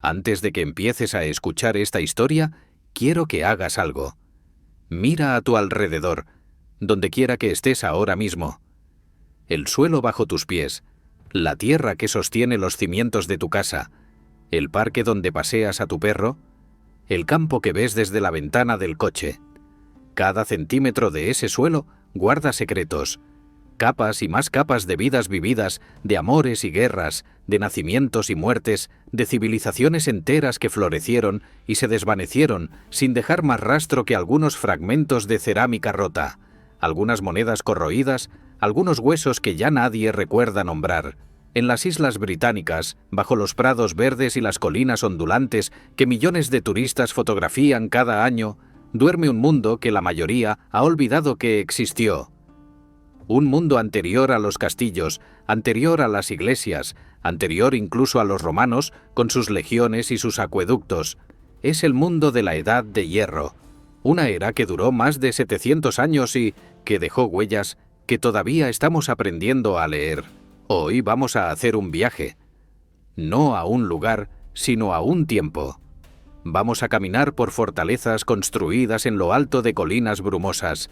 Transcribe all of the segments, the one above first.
Antes de que empieces a escuchar esta historia, quiero que hagas algo. Mira a tu alrededor, donde quiera que estés ahora mismo. El suelo bajo tus pies, la tierra que sostiene los cimientos de tu casa, el parque donde paseas a tu perro, el campo que ves desde la ventana del coche. Cada centímetro de ese suelo guarda secretos, capas y más capas de vidas vividas, de amores y guerras, de nacimientos y muertes, de civilizaciones enteras que florecieron y se desvanecieron sin dejar más rastro que algunos fragmentos de cerámica rota, algunas monedas corroídas, algunos huesos que ya nadie recuerda nombrar. En las Islas Británicas, bajo los prados verdes y las colinas ondulantes que millones de turistas fotografían cada año, duerme un mundo que la mayoría ha olvidado que existió. Un mundo anterior a los castillos, anterior a las iglesias, anterior incluso a los romanos, con sus legiones y sus acueductos. Es el mundo de la Edad de Hierro, una era que duró más de 700 años y que dejó huellas que todavía estamos aprendiendo a leer. Hoy vamos a hacer un viaje, no a un lugar, sino a un tiempo. Vamos a caminar por fortalezas construidas en lo alto de colinas brumosas.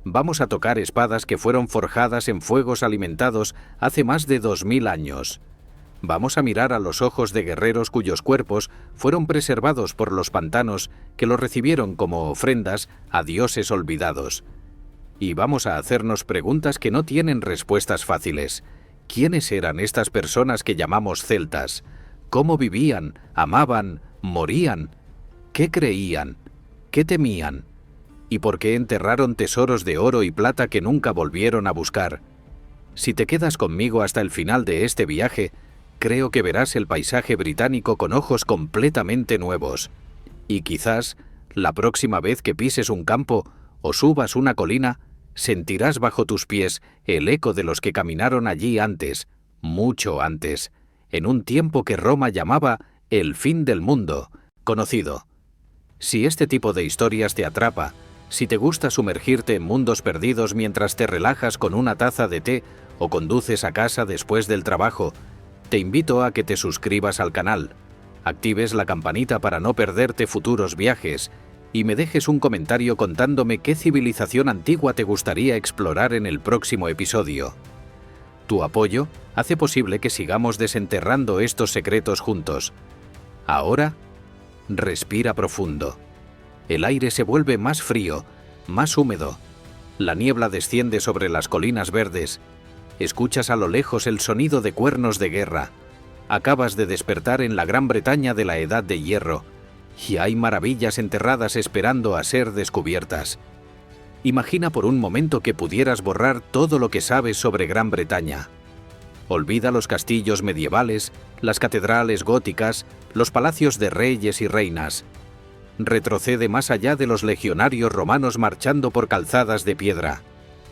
Vamos a tocar espadas que fueron forjadas en fuegos alimentados hace más de 2000 años. Vamos a mirar a los ojos de guerreros cuyos cuerpos fueron preservados por los pantanos que los recibieron como ofrendas a dioses olvidados. Y vamos a hacernos preguntas que no tienen respuestas fáciles. ¿Quiénes eran estas personas que llamamos celtas? ¿Cómo vivían, amaban, morían? ¿Qué creían? ¿Qué temían? ¿Y por qué enterraron tesoros de oro y plata que nunca volvieron a buscar? Si te quedas conmigo hasta el final de este viaje, creo que verás el paisaje británico con ojos completamente nuevos. Y quizás, la próxima vez que pises un campo o subas una colina, sentirás bajo tus pies el eco de los que caminaron allí antes, mucho antes, en un tiempo que Roma llamaba el fin del mundo, conocido. Si este tipo de historias te atrapa, si te gusta sumergirte en mundos perdidos mientras te relajas con una taza de té o conduces a casa después del trabajo, te invito a que te suscribas al canal, actives la campanita para no perderte futuros viajes y me dejes un comentario contándome qué civilización antigua te gustaría explorar en el próximo episodio. Tu apoyo hace posible que sigamos desenterrando estos secretos juntos. Ahora, respira profundo. El aire se vuelve más frío, más húmedo. La niebla desciende sobre las colinas verdes. Escuchas a lo lejos el sonido de cuernos de guerra. Acabas de despertar en la Gran Bretaña de la Edad de Hierro, y hay maravillas enterradas esperando a ser descubiertas. Imagina por un momento que pudieras borrar todo lo que sabes sobre Gran Bretaña. Olvida los castillos medievales, las catedrales góticas, los palacios de reyes y reinas. Retrocede más allá de los legionarios romanos marchando por calzadas de piedra.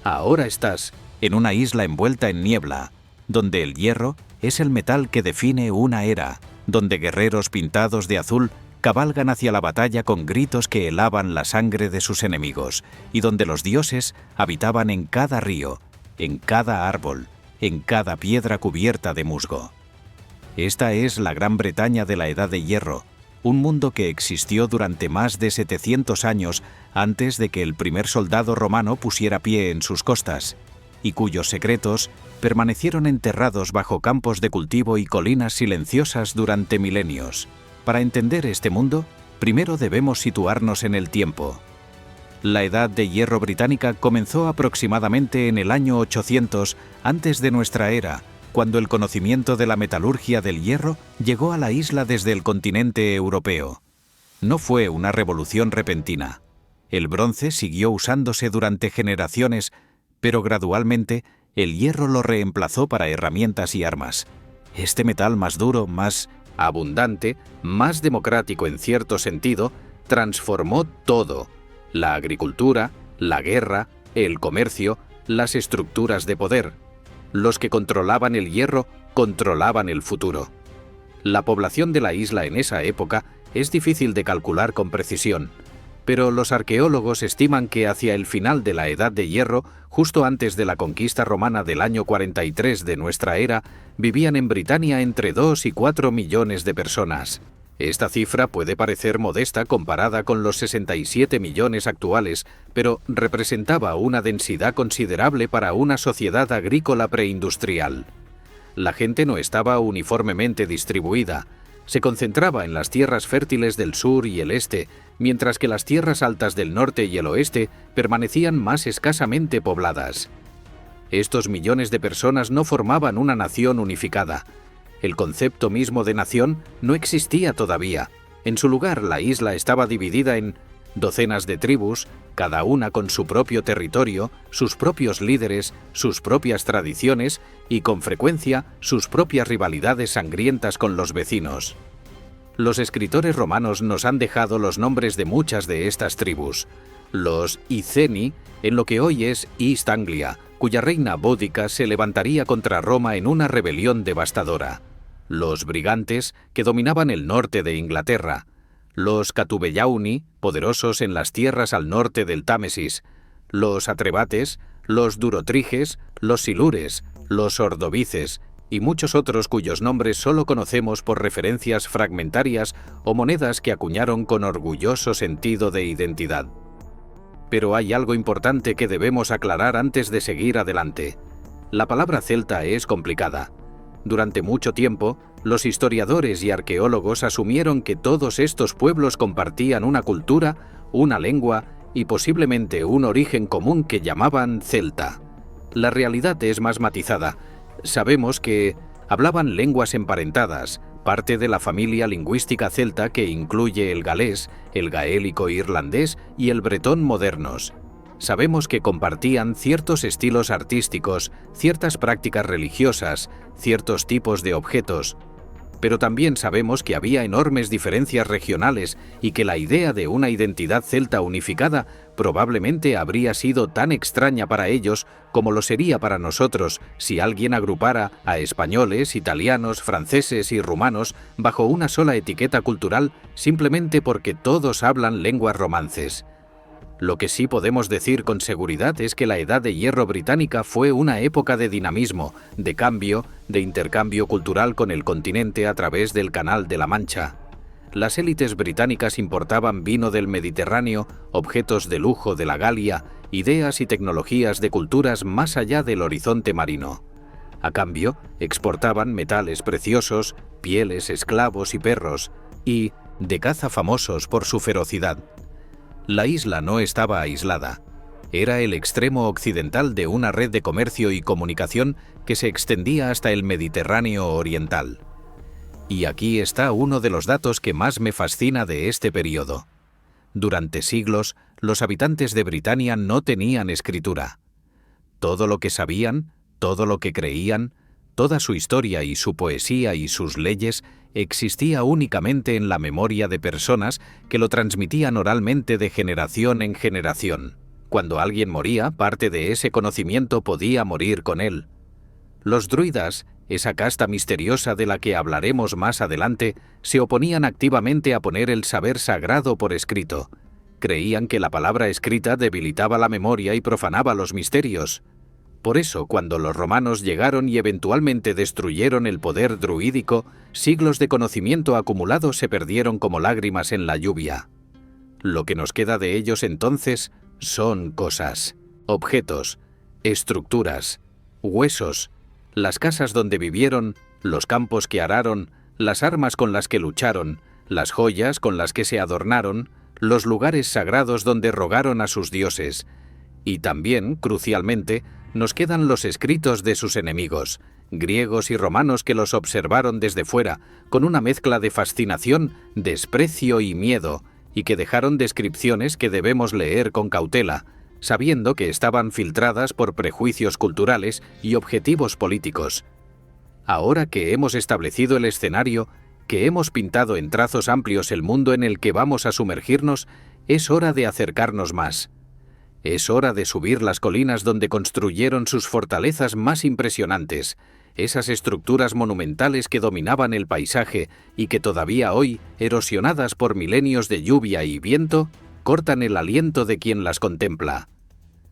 Ahora estás en una isla envuelta en niebla, donde el hierro es el metal que define una era, donde guerreros pintados de azul cabalgan hacia la batalla con gritos que helaban la sangre de sus enemigos, y donde los dioses habitaban en cada río, en cada árbol, en cada piedra cubierta de musgo. Esta es la Gran Bretaña de la Edad de Hierro, un mundo que existió durante más de 700 años antes de que el primer soldado romano pusiera pie en sus costas, y cuyos secretos permanecieron enterrados bajo campos de cultivo y colinas silenciosas durante milenios. Para entender este mundo, primero debemos situarnos en el tiempo. La Edad de Hierro británica comenzó aproximadamente en el año 800 antes de nuestra era, cuando el conocimiento de la metalurgia del hierro llegó a la isla desde el continente europeo. No fue una revolución repentina. El bronce siguió usándose durante generaciones, pero gradualmente el hierro lo reemplazó para herramientas y armas. Este metal más duro, más abundante, más democrático en cierto sentido, transformó todo: la agricultura, la guerra, el comercio, las estructuras de poder. Los que controlaban el hierro controlaban el futuro. La población de la isla en esa época es difícil de calcular con precisión, pero los arqueólogos estiman que hacia el final de la Edad de Hierro, justo antes de la conquista romana del año 43 de nuestra era, vivían en Britania entre 2 y 4 millones de personas. Esta cifra puede parecer modesta comparada con los 67 millones actuales, pero representaba una densidad considerable para una sociedad agrícola preindustrial. La gente no estaba uniformemente distribuida. Se concentraba en las tierras fértiles del sur y el este, mientras que las tierras altas del norte y el oeste permanecían más escasamente pobladas. Estos millones de personas no formaban una nación unificada. El concepto mismo de nación no existía todavía. En su lugar, la isla estaba dividida en docenas de tribus, cada una con su propio territorio, sus propios líderes, sus propias tradiciones y, con frecuencia, sus propias rivalidades sangrientas con los vecinos. Los escritores romanos nos han dejado los nombres de muchas de estas tribus. Los Iceni, en lo que hoy es East Anglia, cuya reina Bódica se levantaría contra Roma en una rebelión devastadora. Los Brigantes, que dominaban el norte de Inglaterra. Los Catubellauni, poderosos en las tierras al norte del Támesis. Los Atrebates, los Durotriges, los Silures, los Ordovices y muchos otros cuyos nombres solo conocemos por referencias fragmentarias o monedas que acuñaron con orgulloso sentido de identidad. Pero hay algo importante que debemos aclarar antes de seguir adelante. La palabra celta es complicada. Durante mucho tiempo, los historiadores y arqueólogos asumieron que todos estos pueblos compartían una cultura, una lengua y posiblemente un origen común que llamaban celta. La realidad es más matizada. Sabemos que hablaban lenguas emparentadas, parte de la familia lingüística celta que incluye el galés, el gaélico irlandés y el bretón modernos. Sabemos que compartían ciertos estilos artísticos, ciertas prácticas religiosas, ciertos tipos de objetos, pero también sabemos que había enormes diferencias regionales y que la idea de una identidad celta unificada probablemente habría sido tan extraña para ellos como lo sería para nosotros si alguien agrupara a españoles, italianos, franceses y rumanos bajo una sola etiqueta cultural simplemente porque todos hablan lenguas romances. Lo que sí podemos decir con seguridad es que la Edad de Hierro británica fue una época de dinamismo, de cambio, de intercambio cultural con el continente a través del Canal de la Mancha. Las élites británicas importaban vino del Mediterráneo, objetos de lujo de la Galia, ideas y tecnologías de culturas más allá del horizonte marino. A cambio, exportaban metales preciosos, pieles, esclavos y perros, y de caza famosos por su ferocidad. La isla no estaba aislada. Era el extremo occidental de una red de comercio y comunicación que se extendía hasta el Mediterráneo oriental. Y aquí está uno de los datos que más me fascina de este periodo. Durante siglos, los habitantes de Britania no tenían escritura. Todo lo que sabían, todo lo que creían, toda su historia y su poesía y sus leyes existía únicamente en la memoria de personas que lo transmitían oralmente de generación en generación. Cuando alguien moría, parte de ese conocimiento podía morir con él. Los druidas, esa casta misteriosa de la que hablaremos más adelante, se oponían activamente a poner el saber sagrado por escrito. Creían que la palabra escrita debilitaba la memoria y profanaba los misterios. Por eso, cuando los romanos llegaron y eventualmente destruyeron el poder druídico, siglos de conocimiento acumulado se perdieron como lágrimas en la lluvia. Lo que nos queda de ellos entonces son cosas, objetos, estructuras, huesos, las casas donde vivieron, los campos que araron, las armas con las que lucharon, las joyas con las que se adornaron, los lugares sagrados donde rogaron a sus dioses. Y también, crucialmente, nos quedan los escritos de sus enemigos, griegos y romanos que los observaron desde fuera, con una mezcla de fascinación, desprecio y miedo, y que dejaron descripciones que debemos leer con cautela, sabiendo que estaban filtradas por prejuicios culturales y objetivos políticos. Ahora que hemos establecido el escenario, que hemos pintado en trazos amplios el mundo en el que vamos a sumergirnos, es hora de acercarnos más. Es hora de subir las colinas donde construyeron sus fortalezas más impresionantes, esas estructuras monumentales que dominaban el paisaje y que todavía hoy, erosionadas por milenios de lluvia y viento, cortan el aliento de quien las contempla.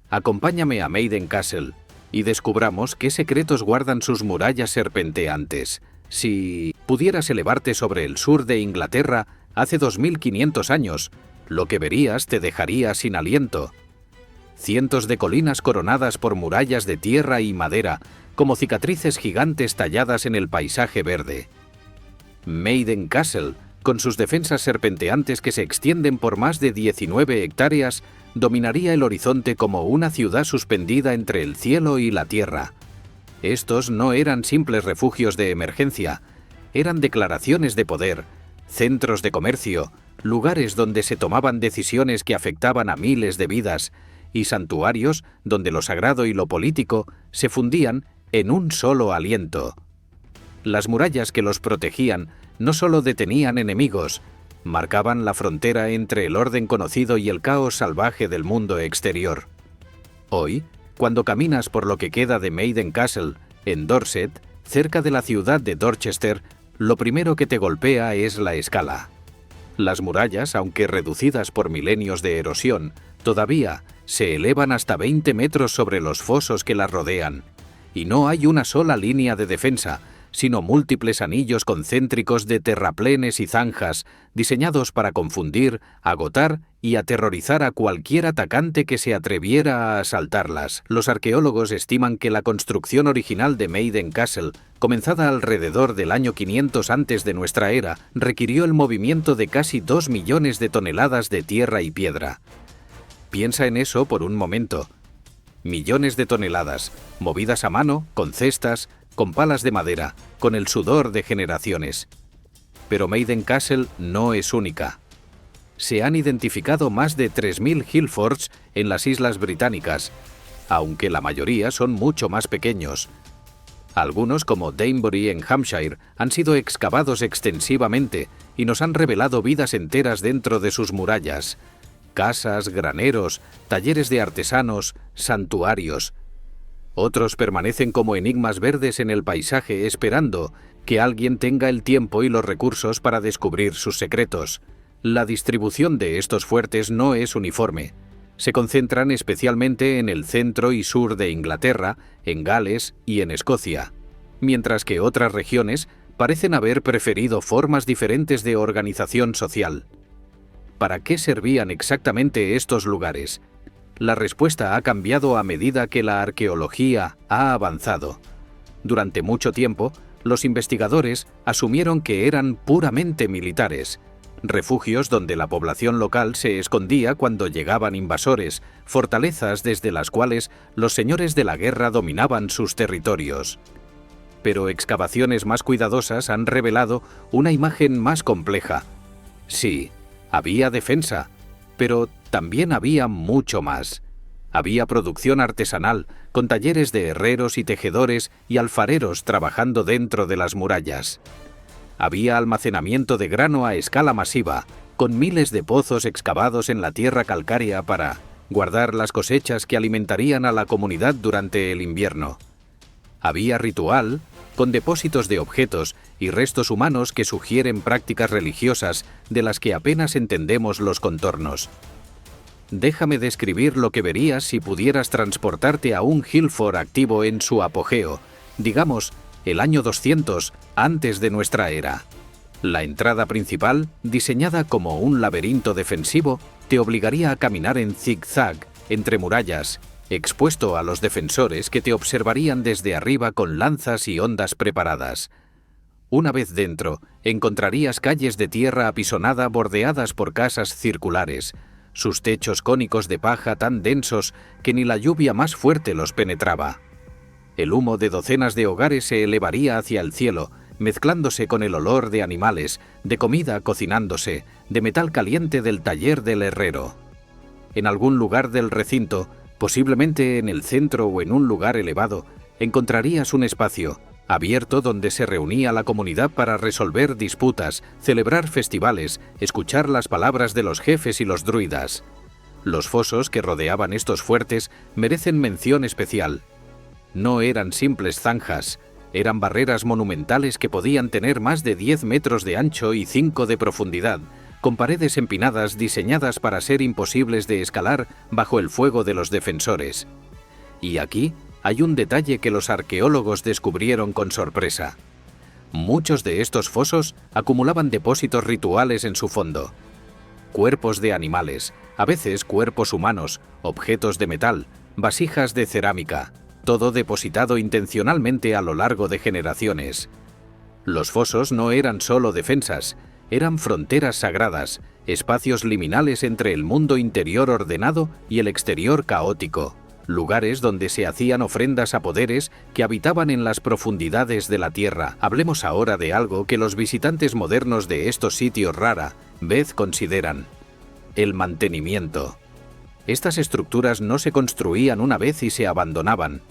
Acompáñame a Maiden Castle y descubramos qué secretos guardan sus murallas serpenteantes. Si pudieras elevarte sobre el sur de Inglaterra hace 2500 años, lo que verías te dejaría sin aliento. Cientos de colinas coronadas por murallas de tierra y madera, como cicatrices gigantes talladas en el paisaje verde. Maiden Castle, con sus defensas serpenteantes que se extienden por más de 19 hectáreas, dominaría el horizonte como una ciudad suspendida entre el cielo y la tierra. Estos no eran simples refugios de emergencia, eran declaraciones de poder, centros de comercio, lugares donde se tomaban decisiones que afectaban a miles de vidas, y santuarios donde lo sagrado y lo político se fundían en un solo aliento. Las murallas que los protegían no solo detenían enemigos, marcaban la frontera entre el orden conocido y el caos salvaje del mundo exterior. Hoy, cuando caminas por lo que queda de Maiden Castle, en Dorset, cerca de la ciudad de Dorchester, lo primero que te golpea es la escala. Las murallas, aunque reducidas por milenios de erosión, todavía se elevan hasta 20 metros sobre los fosos que las rodean, y no hay una sola línea de defensa, sino múltiples anillos concéntricos de terraplenes y zanjas, diseñados para confundir, agotar y aterrorizar a cualquier atacante que se atreviera a asaltarlas. Los arqueólogos estiman que la construcción original de Maiden Castle, comenzada alrededor del año 500 antes de nuestra era, requirió el movimiento de casi 2 millones de toneladas de tierra y piedra. Piensa en eso por un momento. Millones de toneladas, movidas a mano, con cestas, con palas de madera, con el sudor de generaciones. Pero Maiden Castle no es única. Se han identificado más de 3000 Hillforts en las Islas Británicas, aunque la mayoría son mucho más pequeños. Algunos, como Danebury en Hampshire, han sido excavados extensivamente y nos han revelado vidas enteras dentro de sus murallas. Casas, graneros, talleres de artesanos, santuarios. Otros permanecen como enigmas verdes en el paisaje esperando que alguien tenga el tiempo y los recursos para descubrir sus secretos. La distribución de estos fuertes no es uniforme. Se concentran especialmente en el centro y sur de Inglaterra, en Gales y en Escocia, mientras que otras regiones parecen haber preferido formas diferentes de organización social. ¿Para qué servían exactamente estos lugares? La respuesta ha cambiado a medida que la arqueología ha avanzado. Durante mucho tiempo, los investigadores asumieron que eran puramente militares, refugios donde la población local se escondía cuando llegaban invasores, fortalezas desde las cuales los señores de la guerra dominaban sus territorios. Pero excavaciones más cuidadosas han revelado una imagen más compleja. Sí, había defensa, pero también había mucho más. Había producción artesanal, con talleres de herreros y tejedores y alfareros trabajando dentro de las murallas. Había almacenamiento de grano a escala masiva, con miles de pozos excavados en la tierra calcárea para guardar las cosechas que alimentarían a la comunidad durante el invierno. Había ritual, con depósitos de objetos y restos humanos que sugieren prácticas religiosas de las que apenas entendemos los contornos. Déjame describir lo que verías si pudieras transportarte a un Hillfort activo en su apogeo, digamos, el año 200 antes de nuestra era. La entrada principal, diseñada como un laberinto defensivo, te obligaría a caminar en zigzag entre murallas, expuesto a los defensores que te observarían desde arriba con lanzas y hondas preparadas. Una vez dentro, encontrarías calles de tierra apisonada bordeadas por casas circulares, sus techos cónicos de paja tan densos que ni la lluvia más fuerte los penetraba. El humo de docenas de hogares se elevaría hacia el cielo, mezclándose con el olor de animales, de comida cocinándose, de metal caliente del taller del herrero. En algún lugar del recinto, posiblemente en el centro o en un lugar elevado, encontrarías un espacio abierto donde se reunía la comunidad para resolver disputas, celebrar festivales, escuchar las palabras de los jefes y los druidas. Los fosos que rodeaban estos fuertes merecen mención especial. No eran simples zanjas, eran barreras monumentales que podían tener más de 10 metros de ancho y 5 de profundidad, con paredes empinadas diseñadas para ser imposibles de escalar bajo el fuego de los defensores. Y aquí hay un detalle que los arqueólogos descubrieron con sorpresa. Muchos de estos fosos acumulaban depósitos rituales en su fondo. Cuerpos de animales, a veces cuerpos humanos, objetos de metal, vasijas de cerámica, todo depositado intencionalmente a lo largo de generaciones. Los fosos no eran solo defensas, eran fronteras sagradas, espacios liminales entre el mundo interior ordenado y el exterior caótico, lugares donde se hacían ofrendas a poderes que habitaban en las profundidades de la tierra. Hablemos ahora de algo que los visitantes modernos de estos sitios rara vez consideran: el mantenimiento. Estas estructuras no se construían una vez y se abandonaban.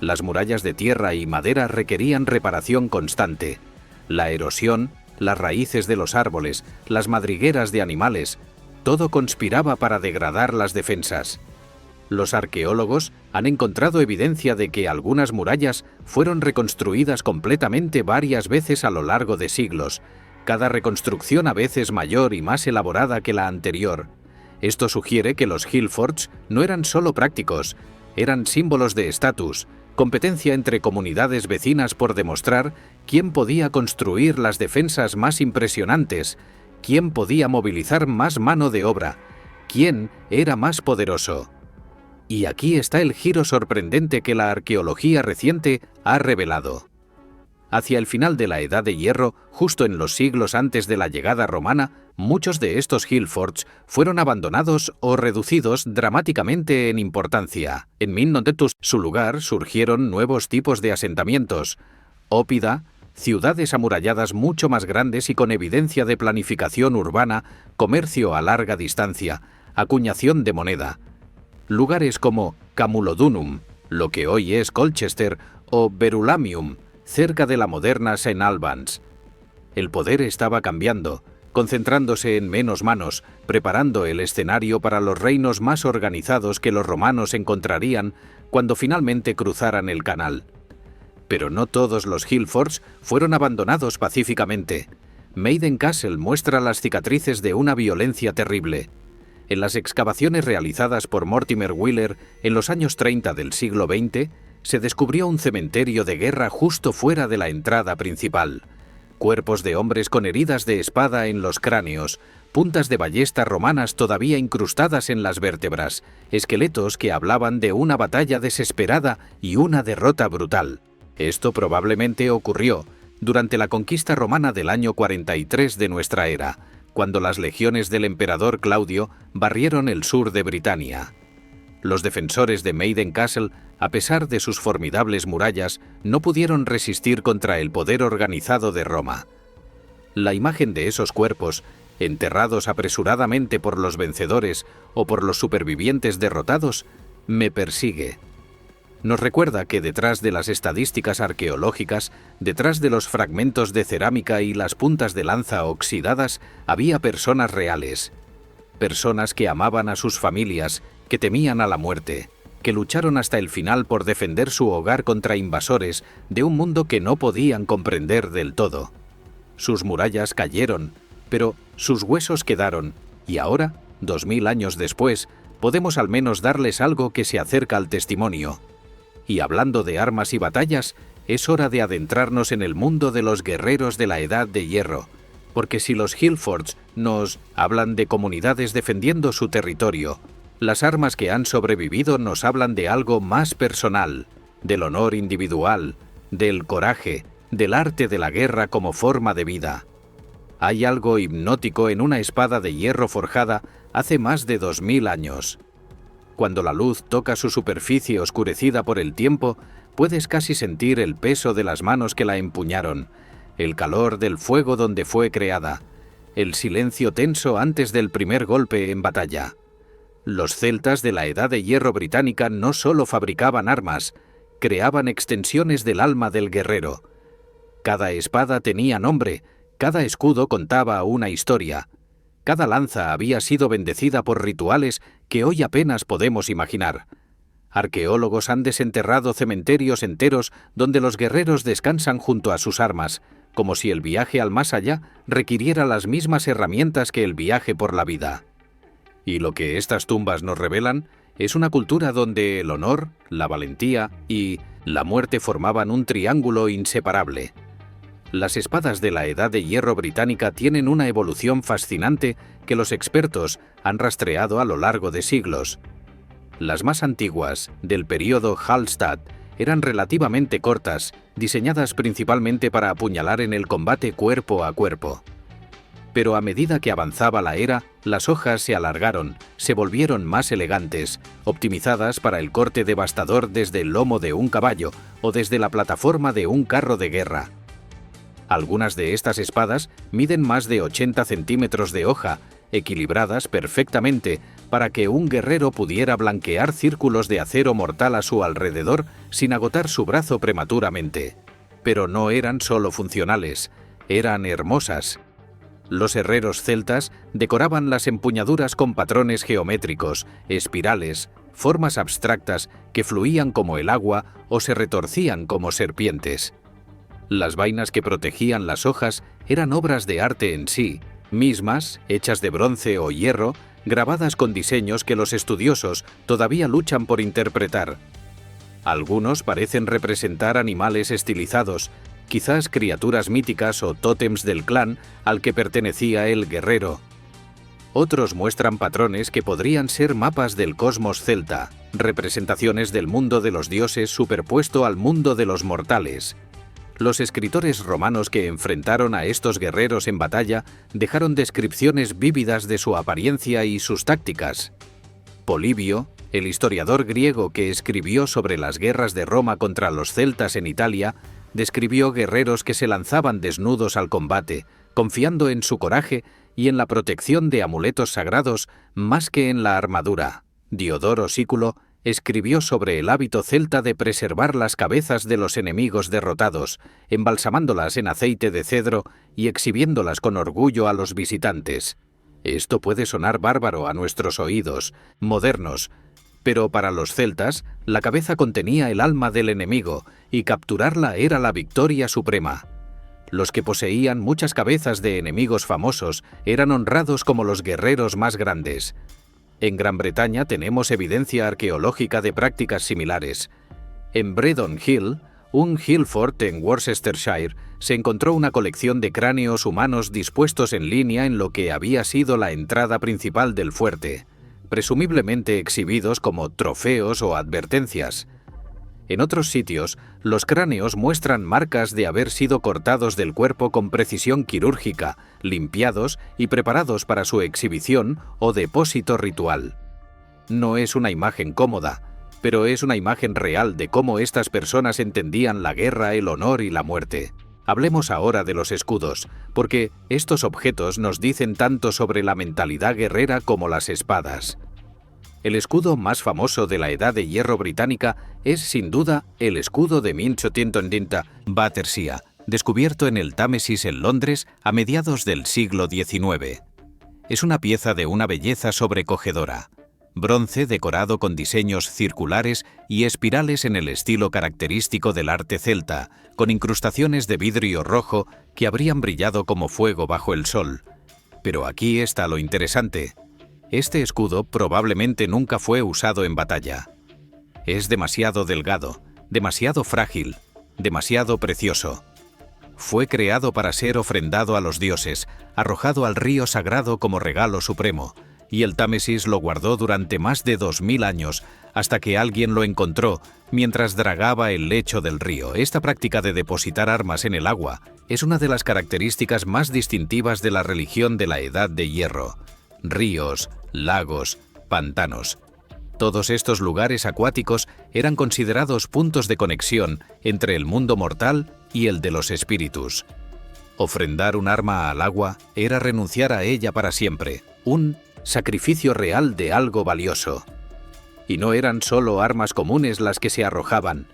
Las murallas de tierra y madera requerían reparación constante. La erosión, las raíces de los árboles, las madrigueras de animales, todo conspiraba para degradar las defensas. Los arqueólogos han encontrado evidencia de que algunas murallas fueron reconstruidas completamente varias veces a lo largo de siglos, cada reconstrucción a veces mayor y más elaborada que la anterior. Esto sugiere que los hill forts no eran solo prácticos, eran símbolos de estatus, competencia entre comunidades vecinas por demostrar quién podía construir las defensas más impresionantes, quién podía movilizar más mano de obra, quién era más poderoso. Y aquí está el giro sorprendente que la arqueología reciente ha revelado. Hacia el final de la Edad de Hierro, justo en los siglos antes de la llegada romana, muchos de estos hill forts fueron abandonados o reducidos dramáticamente en importancia. En 1900, su lugar surgieron nuevos tipos de asentamientos: óppida, ciudades amuralladas mucho más grandes y con evidencia de planificación urbana, comercio a larga distancia, acuñación de moneda. Lugares como Camulodunum, lo que hoy es Colchester, o Verulamium, cerca de la moderna St. Albans. El poder estaba cambiando, concentrándose en menos manos, preparando el escenario para los reinos más organizados que los romanos encontrarían cuando finalmente cruzaran el canal. Pero no todos los hill forts fueron abandonados pacíficamente. Maiden Castle muestra las cicatrices de una violencia terrible. En las excavaciones realizadas por Mortimer Wheeler en los años 30 del siglo XX, se descubrió un cementerio de guerra justo fuera de la entrada principal. Cuerpos de hombres con heridas de espada en los cráneos, puntas de ballesta romanas todavía incrustadas en las vértebras, esqueletos que hablaban de una batalla desesperada y una derrota brutal. Esto probablemente ocurrió durante la conquista romana del año 43 de nuestra era, cuando las legiones del emperador Claudio barrieron el sur de Britania. Los defensores de Maiden Castle, a pesar de sus formidables murallas, no pudieron resistir contra el poder organizado de Roma. La imagen de esos cuerpos, enterrados apresuradamente por los vencedores o por los supervivientes derrotados, me persigue. Nos recuerda que detrás de las estadísticas arqueológicas, detrás de los fragmentos de cerámica y las puntas de lanza oxidadas, había personas reales. Personas que amaban a sus familias, que temían a la muerte, que lucharon hasta el final por defender su hogar contra invasores de un mundo que no podían comprender del todo. Sus murallas cayeron, pero sus huesos quedaron, y ahora, 2000 años después, podemos al menos darles algo que se acerca al testimonio. Y hablando de armas y batallas, es hora de adentrarnos en el mundo de los guerreros de la Edad de Hierro, porque si los hill forts nos hablan de comunidades defendiendo su territorio, las armas que han sobrevivido nos hablan de algo más personal, del honor individual, del coraje, del arte de la guerra como forma de vida. Hay algo hipnótico en una espada de hierro forjada hace más de 2000 años. Cuando la luz toca su superficie oscurecida por el tiempo, puedes casi sentir el peso de las manos que la empuñaron, el calor del fuego donde fue creada, el silencio tenso antes del primer golpe en batalla. Los celtas de la Edad de Hierro británica no solo fabricaban armas, creaban extensiones del alma del guerrero. Cada espada tenía nombre, cada escudo contaba una historia. Cada lanza había sido bendecida por rituales que hoy apenas podemos imaginar. Arqueólogos han desenterrado cementerios enteros donde los guerreros descansan junto a sus armas, como si el viaje al más allá requiriera las mismas herramientas que el viaje por la vida. Y lo que estas tumbas nos revelan es una cultura donde el honor, la valentía y la muerte formaban un triángulo inseparable. Las espadas de la Edad de Hierro británica tienen una evolución fascinante que los expertos han rastreado a lo largo de siglos. Las más antiguas, del período Hallstatt, eran relativamente cortas, diseñadas principalmente para apuñalar en el combate cuerpo a cuerpo. Pero a medida que avanzaba la era, las hojas se alargaron, se volvieron más elegantes, optimizadas para el corte devastador desde el lomo de un caballo o desde la plataforma de un carro de guerra. Algunas de estas espadas miden más de 80 centímetros de hoja, equilibradas perfectamente para que un guerrero pudiera blanquear círculos de acero mortal a su alrededor sin agotar su brazo prematuramente. Pero no eran solo funcionales, eran hermosas. Los herreros celtas decoraban las empuñaduras con patrones geométricos, espirales, formas abstractas que fluían como el agua o se retorcían como serpientes. Las vainas que protegían las hojas eran obras de arte en sí, mismas, hechas de bronce o hierro, grabadas con diseños que los estudiosos todavía luchan por interpretar. Algunos parecen representar animales estilizados, quizás criaturas míticas o tótems del clan al que pertenecía el guerrero. Otros muestran patrones que podrían ser mapas del cosmos celta, representaciones del mundo de los dioses superpuesto al mundo de los mortales. Los escritores romanos que enfrentaron a estos guerreros en batalla dejaron descripciones vívidas de su apariencia y sus tácticas. Polibio, el historiador griego que escribió sobre las guerras de Roma contra los celtas en Italia, describió guerreros que se lanzaban desnudos al combate, confiando en su coraje y en la protección de amuletos sagrados más que en la armadura. Diodoro Sículo escribió sobre el hábito celta de preservar las cabezas de los enemigos derrotados, embalsamándolas en aceite de cedro y exhibiéndolas con orgullo a los visitantes. Esto puede sonar bárbaro a nuestros oídos, modernos, pero para los celtas, la cabeza contenía el alma del enemigo y capturarla era la victoria suprema. Los que poseían muchas cabezas de enemigos famosos eran honrados como los guerreros más grandes. En Gran Bretaña tenemos evidencia arqueológica de prácticas similares. En Bredon Hill, un hill fort en Worcestershire, se encontró una colección de cráneos humanos dispuestos en línea en lo que había sido la entrada principal del fuerte, presumiblemente exhibidos como trofeos o advertencias. En otros sitios, los cráneos muestran marcas de haber sido cortados del cuerpo con precisión quirúrgica, limpiados y preparados para su exhibición o depósito ritual. No es una imagen cómoda, pero es una imagen real de cómo estas personas entendían la guerra, el honor y la muerte. Hablemos ahora de los escudos, porque estos objetos nos dicen tanto sobre la mentalidad guerrera como las espadas. El escudo más famoso de la Edad de Hierro británica es, sin duda, el escudo de 1830 Battersea, descubierto en el Támesis en Londres a mediados del siglo XIX. Es una pieza de una belleza sobrecogedora. Bronce decorado con diseños circulares y espirales en el estilo característico del arte celta, con incrustaciones de vidrio rojo que habrían brillado como fuego bajo el sol. Pero aquí está lo interesante. Este escudo probablemente nunca fue usado en batalla. Es demasiado delgado, demasiado frágil, demasiado precioso. Fue creado para ser ofrendado a los dioses, arrojado al río sagrado como regalo supremo, y el Támesis lo guardó durante más de 2000 años, hasta que alguien lo encontró mientras dragaba el lecho del río. Esta práctica de depositar armas en el agua es una de las características más distintivas de la religión de la Edad de Hierro. Ríos, lagos, pantanos. Todos estos lugares acuáticos eran considerados puntos de conexión entre el mundo mortal y el de los espíritus. Ofrendar un arma al agua era renunciar a ella para siempre, un sacrificio real de algo valioso. Y no eran solo armas comunes las que se arrojaban,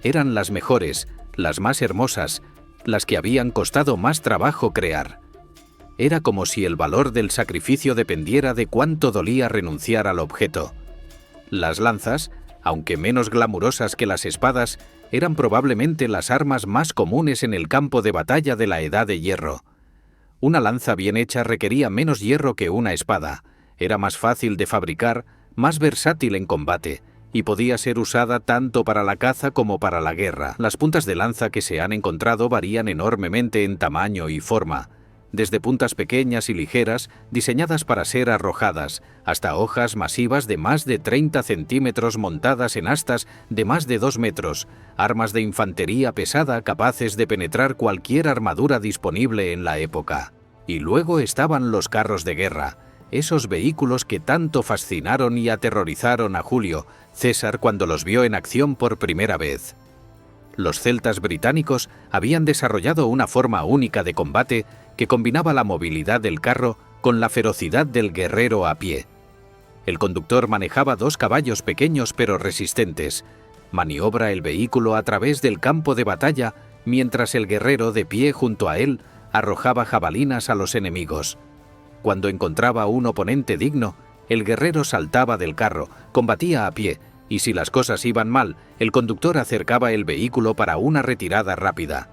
eran las mejores, las más hermosas, las que habían costado más trabajo crear. Era como si el valor del sacrificio dependiera de cuánto dolía renunciar al objeto. Las lanzas, aunque menos glamurosas que las espadas, eran probablemente las armas más comunes en el campo de batalla de la Edad de Hierro. Una lanza bien hecha requería menos hierro que una espada, era más fácil de fabricar, más versátil en combate, y podía ser usada tanto para la caza como para la guerra. Las puntas de lanza que se han encontrado varían enormemente en tamaño y forma, desde puntas pequeñas y ligeras, diseñadas para ser arrojadas, hasta hojas masivas de más de 30 centímetros montadas en astas de más de 2 metros, armas de infantería pesada capaces de penetrar cualquier armadura disponible en la época. Y luego estaban los carros de guerra, esos vehículos que tanto fascinaron y aterrorizaron a Julio César cuando los vio en acción por primera vez. Los celtas británicos habían desarrollado una forma única de combate que combinaba la movilidad del carro con la ferocidad del guerrero a pie. El conductor manejaba 2 caballos pequeños pero resistentes, maniobra el vehículo a través del campo de batalla, mientras el guerrero de pie junto a él arrojaba jabalinas a los enemigos. Cuando encontraba un oponente digno, el guerrero saltaba del carro, combatía a pie, y si las cosas iban mal, el conductor acercaba el vehículo para una retirada rápida.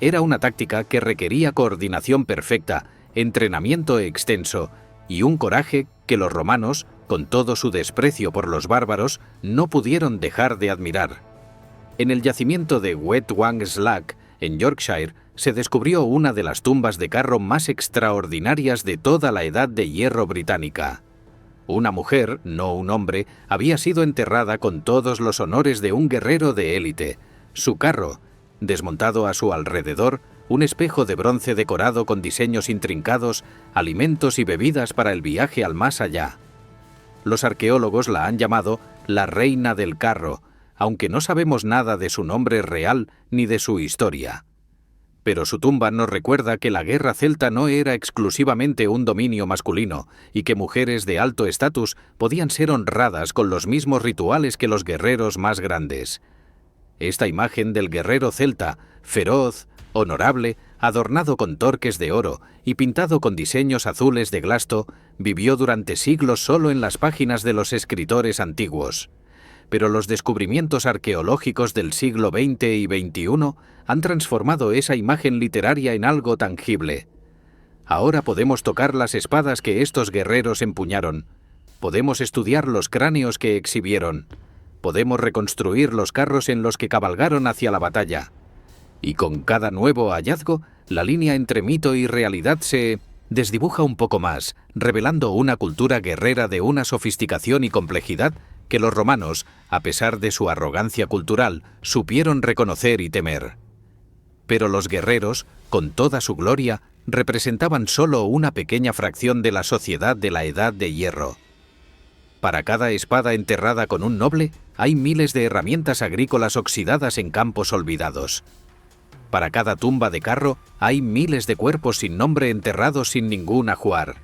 Era una táctica que requería coordinación perfecta, entrenamiento extenso y un coraje que los romanos, con todo su desprecio por los bárbaros, no pudieron dejar de admirar. En el yacimiento de Wetwang Slack, en Yorkshire, se descubrió una de las tumbas de carro más extraordinarias de toda la Edad de Hierro británica. Una mujer, no un hombre, había sido enterrada con todos los honores de un guerrero de élite. Su carro, desmontado a su alrededor, un espejo de bronce decorado con diseños intrincados, alimentos y bebidas para el viaje al más allá. Los arqueólogos la han llamado la Reina del Carro, aunque no sabemos nada de su nombre real ni de su historia. Pero su tumba nos recuerda que la guerra celta no era exclusivamente un dominio masculino y que mujeres de alto estatus podían ser honradas con los mismos rituales que los guerreros más grandes. Esta imagen del guerrero celta, feroz, honorable, adornado con torques de oro y pintado con diseños azules de glasto, vivió durante siglos solo en las páginas de los escritores antiguos. Pero los descubrimientos arqueológicos del siglo XX y XXI han transformado esa imagen literaria en algo tangible. Ahora podemos tocar las espadas que estos guerreros empuñaron, podemos estudiar los cráneos que exhibieron, podemos reconstruir los carros en los que cabalgaron hacia la batalla. Y con cada nuevo hallazgo, la línea entre mito y realidad se desdibuja un poco más, revelando una cultura guerrera de una sofisticación y complejidad que los romanos, a pesar de su arrogancia cultural, supieron reconocer y temer. Pero los guerreros, con toda su gloria, representaban solo una pequeña fracción de la sociedad de la Edad de Hierro. Para cada espada enterrada con un noble, hay miles de herramientas agrícolas oxidadas en campos olvidados. Para cada tumba de carro, hay miles de cuerpos sin nombre enterrados sin ningún ajuar.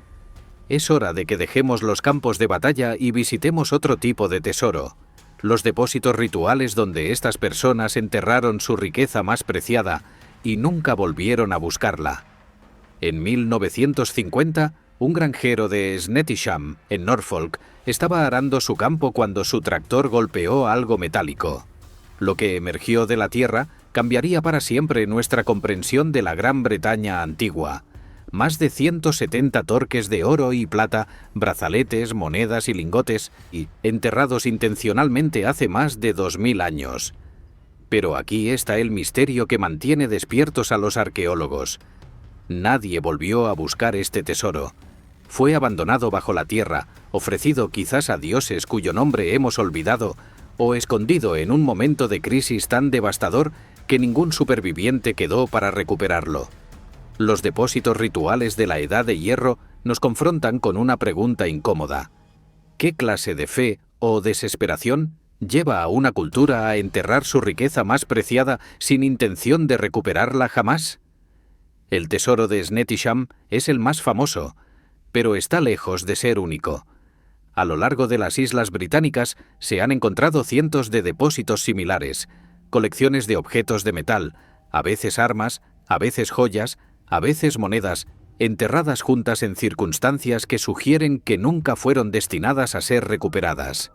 Es hora de que dejemos los campos de batalla y visitemos otro tipo de tesoro, los depósitos rituales donde estas personas enterraron su riqueza más preciada y nunca volvieron a buscarla. En 1950, un granjero de Snettisham, en Norfolk, estaba arando su campo cuando su tractor golpeó algo metálico. Lo que emergió de la tierra cambiaría para siempre nuestra comprensión de la Gran Bretaña antigua. Más de 170 torques de oro y plata, brazaletes, monedas y lingotes, y enterrados intencionalmente hace más de 2000 años. Pero aquí está el misterio que mantiene despiertos a los arqueólogos. Nadie volvió a buscar este tesoro. Fue abandonado bajo la tierra, ofrecido quizás a dioses cuyo nombre hemos olvidado, o escondido en un momento de crisis tan devastador que ningún superviviente quedó para recuperarlo. Los depósitos rituales de la Edad de Hierro nos confrontan con una pregunta incómoda. ¿Qué clase de fe o desesperación lleva a una cultura a enterrar su riqueza más preciada sin intención de recuperarla jamás? El tesoro de Snettisham es el más famoso, pero está lejos de ser único. A lo largo de las islas británicas se han encontrado cientos de depósitos similares, colecciones de objetos de metal, a veces armas, a veces joyas, a veces monedas, enterradas juntas en circunstancias que sugieren que nunca fueron destinadas a ser recuperadas.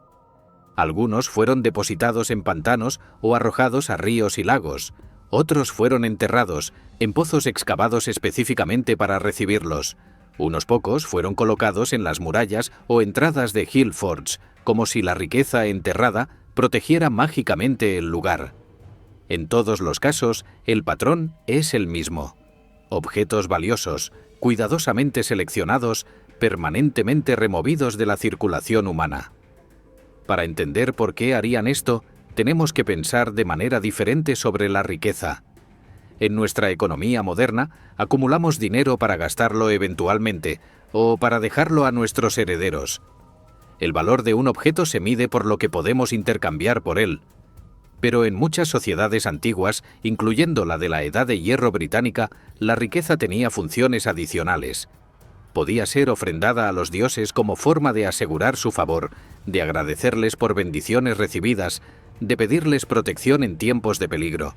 Algunos fueron depositados en pantanos o arrojados a ríos y lagos. Otros fueron enterrados en pozos excavados específicamente para recibirlos. Unos pocos fueron colocados en las murallas o entradas de Hill Forts, como si la riqueza enterrada protegiera mágicamente el lugar. En todos los casos, el patrón es el mismo. Objetos valiosos, cuidadosamente seleccionados, permanentemente removidos de la circulación humana. Para entender por qué harían esto, tenemos que pensar de manera diferente sobre la riqueza. En nuestra economía moderna, acumulamos dinero para gastarlo eventualmente o para dejarlo a nuestros herederos. El valor de un objeto se mide por lo que podemos intercambiar por él. Pero en muchas sociedades antiguas, incluyendo la de la Edad de Hierro británica, la riqueza tenía funciones adicionales. Podía ser ofrendada a los dioses como forma de asegurar su favor, de agradecerles por bendiciones recibidas, de pedirles protección en tiempos de peligro.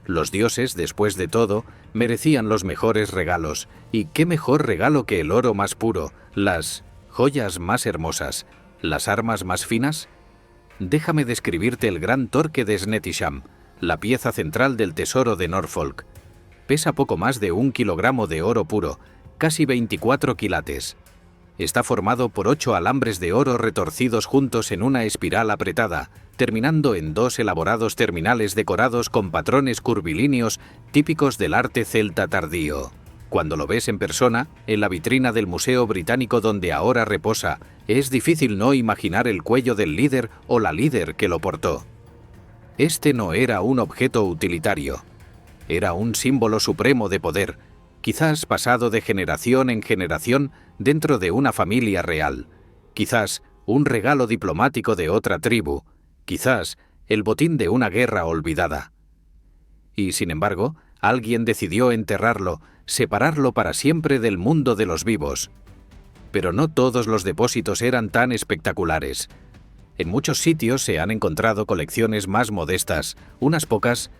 Los dioses, después de todo, merecían los mejores regalos, y qué mejor regalo que el oro más puro, las joyas más hermosas, las armas más finas. Déjame describirte el gran torque de Snettisham, la pieza central del tesoro de Norfolk. Pesa poco más de 1 kilogramo de oro puro, casi 24 quilates. Está formado por 8 alambres de oro retorcidos juntos en una espiral apretada, terminando en 2 elaborados terminales decorados con patrones curvilíneos típicos del arte celta tardío. Cuando lo ves en persona, en la vitrina del Museo Británico donde ahora reposa, es difícil no imaginar el cuello del líder o la líder que lo portó. Este no era un objeto utilitario. Era un símbolo supremo de poder, quizás pasado de generación en generación dentro de una familia real, quizás un regalo diplomático de otra tribu, quizás el botín de una guerra olvidada. Y, sin embargo, alguien decidió enterrarlo, separarlo para siempre del mundo de los vivos. Pero no todos los depósitos eran tan espectaculares. En muchos sitios se han encontrado colecciones más modestas, unas pocas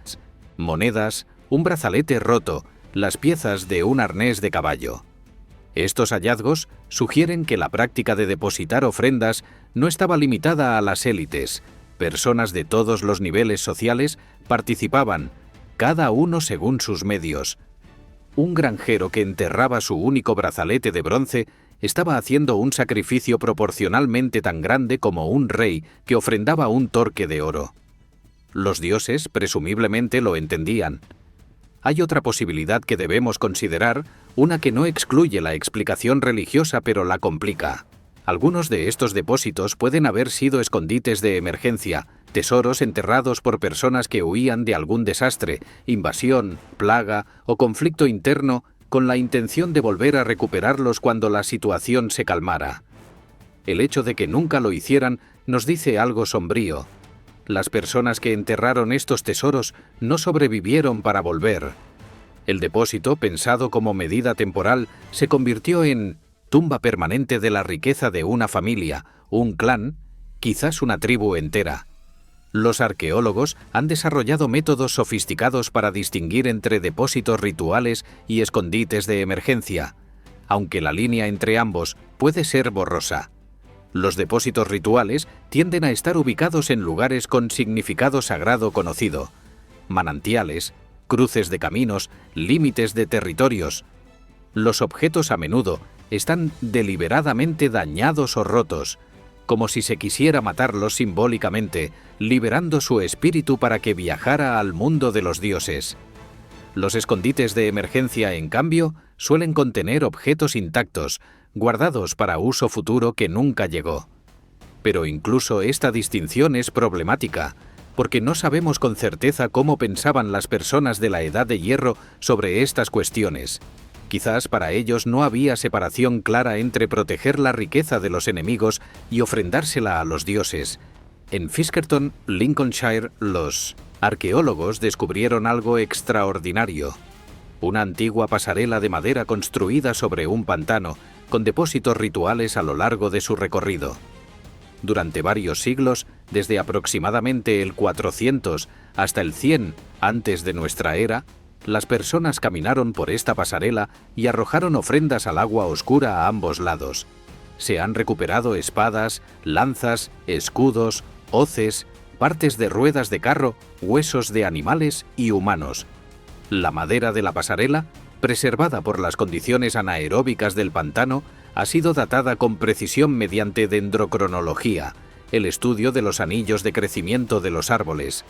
monedas, un brazalete roto, las piezas de un arnés de caballo. Estos hallazgos sugieren que la práctica de depositar ofrendas no estaba limitada a las élites. Personas de todos los niveles sociales participaban, cada uno según sus medios. Un granjero que enterraba su único brazalete de bronce estaba haciendo un sacrificio proporcionalmente tan grande como un rey que ofrendaba un torque de oro. Los dioses presumiblemente lo entendían. Hay otra posibilidad que debemos considerar, una que no excluye la explicación religiosa pero la complica. Algunos de estos depósitos pueden haber sido escondites de emergencia, tesoros enterrados por personas que huían de algún desastre, invasión, plaga o conflicto interno con la intención de volver a recuperarlos cuando la situación se calmara. El hecho de que nunca lo hicieran nos dice algo sombrío. Las personas que enterraron estos tesoros no sobrevivieron para volver. El depósito, pensado como medida temporal, se convirtió en tumba permanente de la riqueza de una familia, un clan, quizás una tribu entera. Los arqueólogos han desarrollado métodos sofisticados para distinguir entre depósitos rituales y escondites de emergencia, aunque la línea entre ambos puede ser borrosa. Los depósitos rituales tienden a estar ubicados en lugares con significado sagrado conocido, manantiales, cruces de caminos, límites de territorios. Los objetos a menudo están deliberadamente dañados o rotos, como si se quisiera matarlos simbólicamente, liberando su espíritu para que viajara al mundo de los dioses. Los escondites de emergencia, en cambio, suelen contener objetos intactos, guardados para uso futuro que nunca llegó. Pero incluso esta distinción es problemática, porque no sabemos con certeza cómo pensaban las personas de la Edad de Hierro sobre estas cuestiones. Quizás para ellos no había separación clara entre proteger la riqueza de los enemigos y ofrendársela a los dioses. En Fiskerton, Lincolnshire, los arqueólogos descubrieron algo extraordinario. Una antigua pasarela de madera construida sobre un pantano, con depósitos rituales a lo largo de su recorrido. Durante varios siglos, desde aproximadamente el 400 hasta el 100 antes de nuestra era, las personas caminaron por esta pasarela y arrojaron ofrendas al agua oscura a ambos lados. Se han recuperado espadas, lanzas, escudos, hoces, partes de ruedas de carro, huesos de animales y humanos. La madera de la pasarela, preservada por las condiciones anaeróbicas del pantano, ha sido datada con precisión mediante dendrocronología, el estudio de los anillos de crecimiento de los árboles.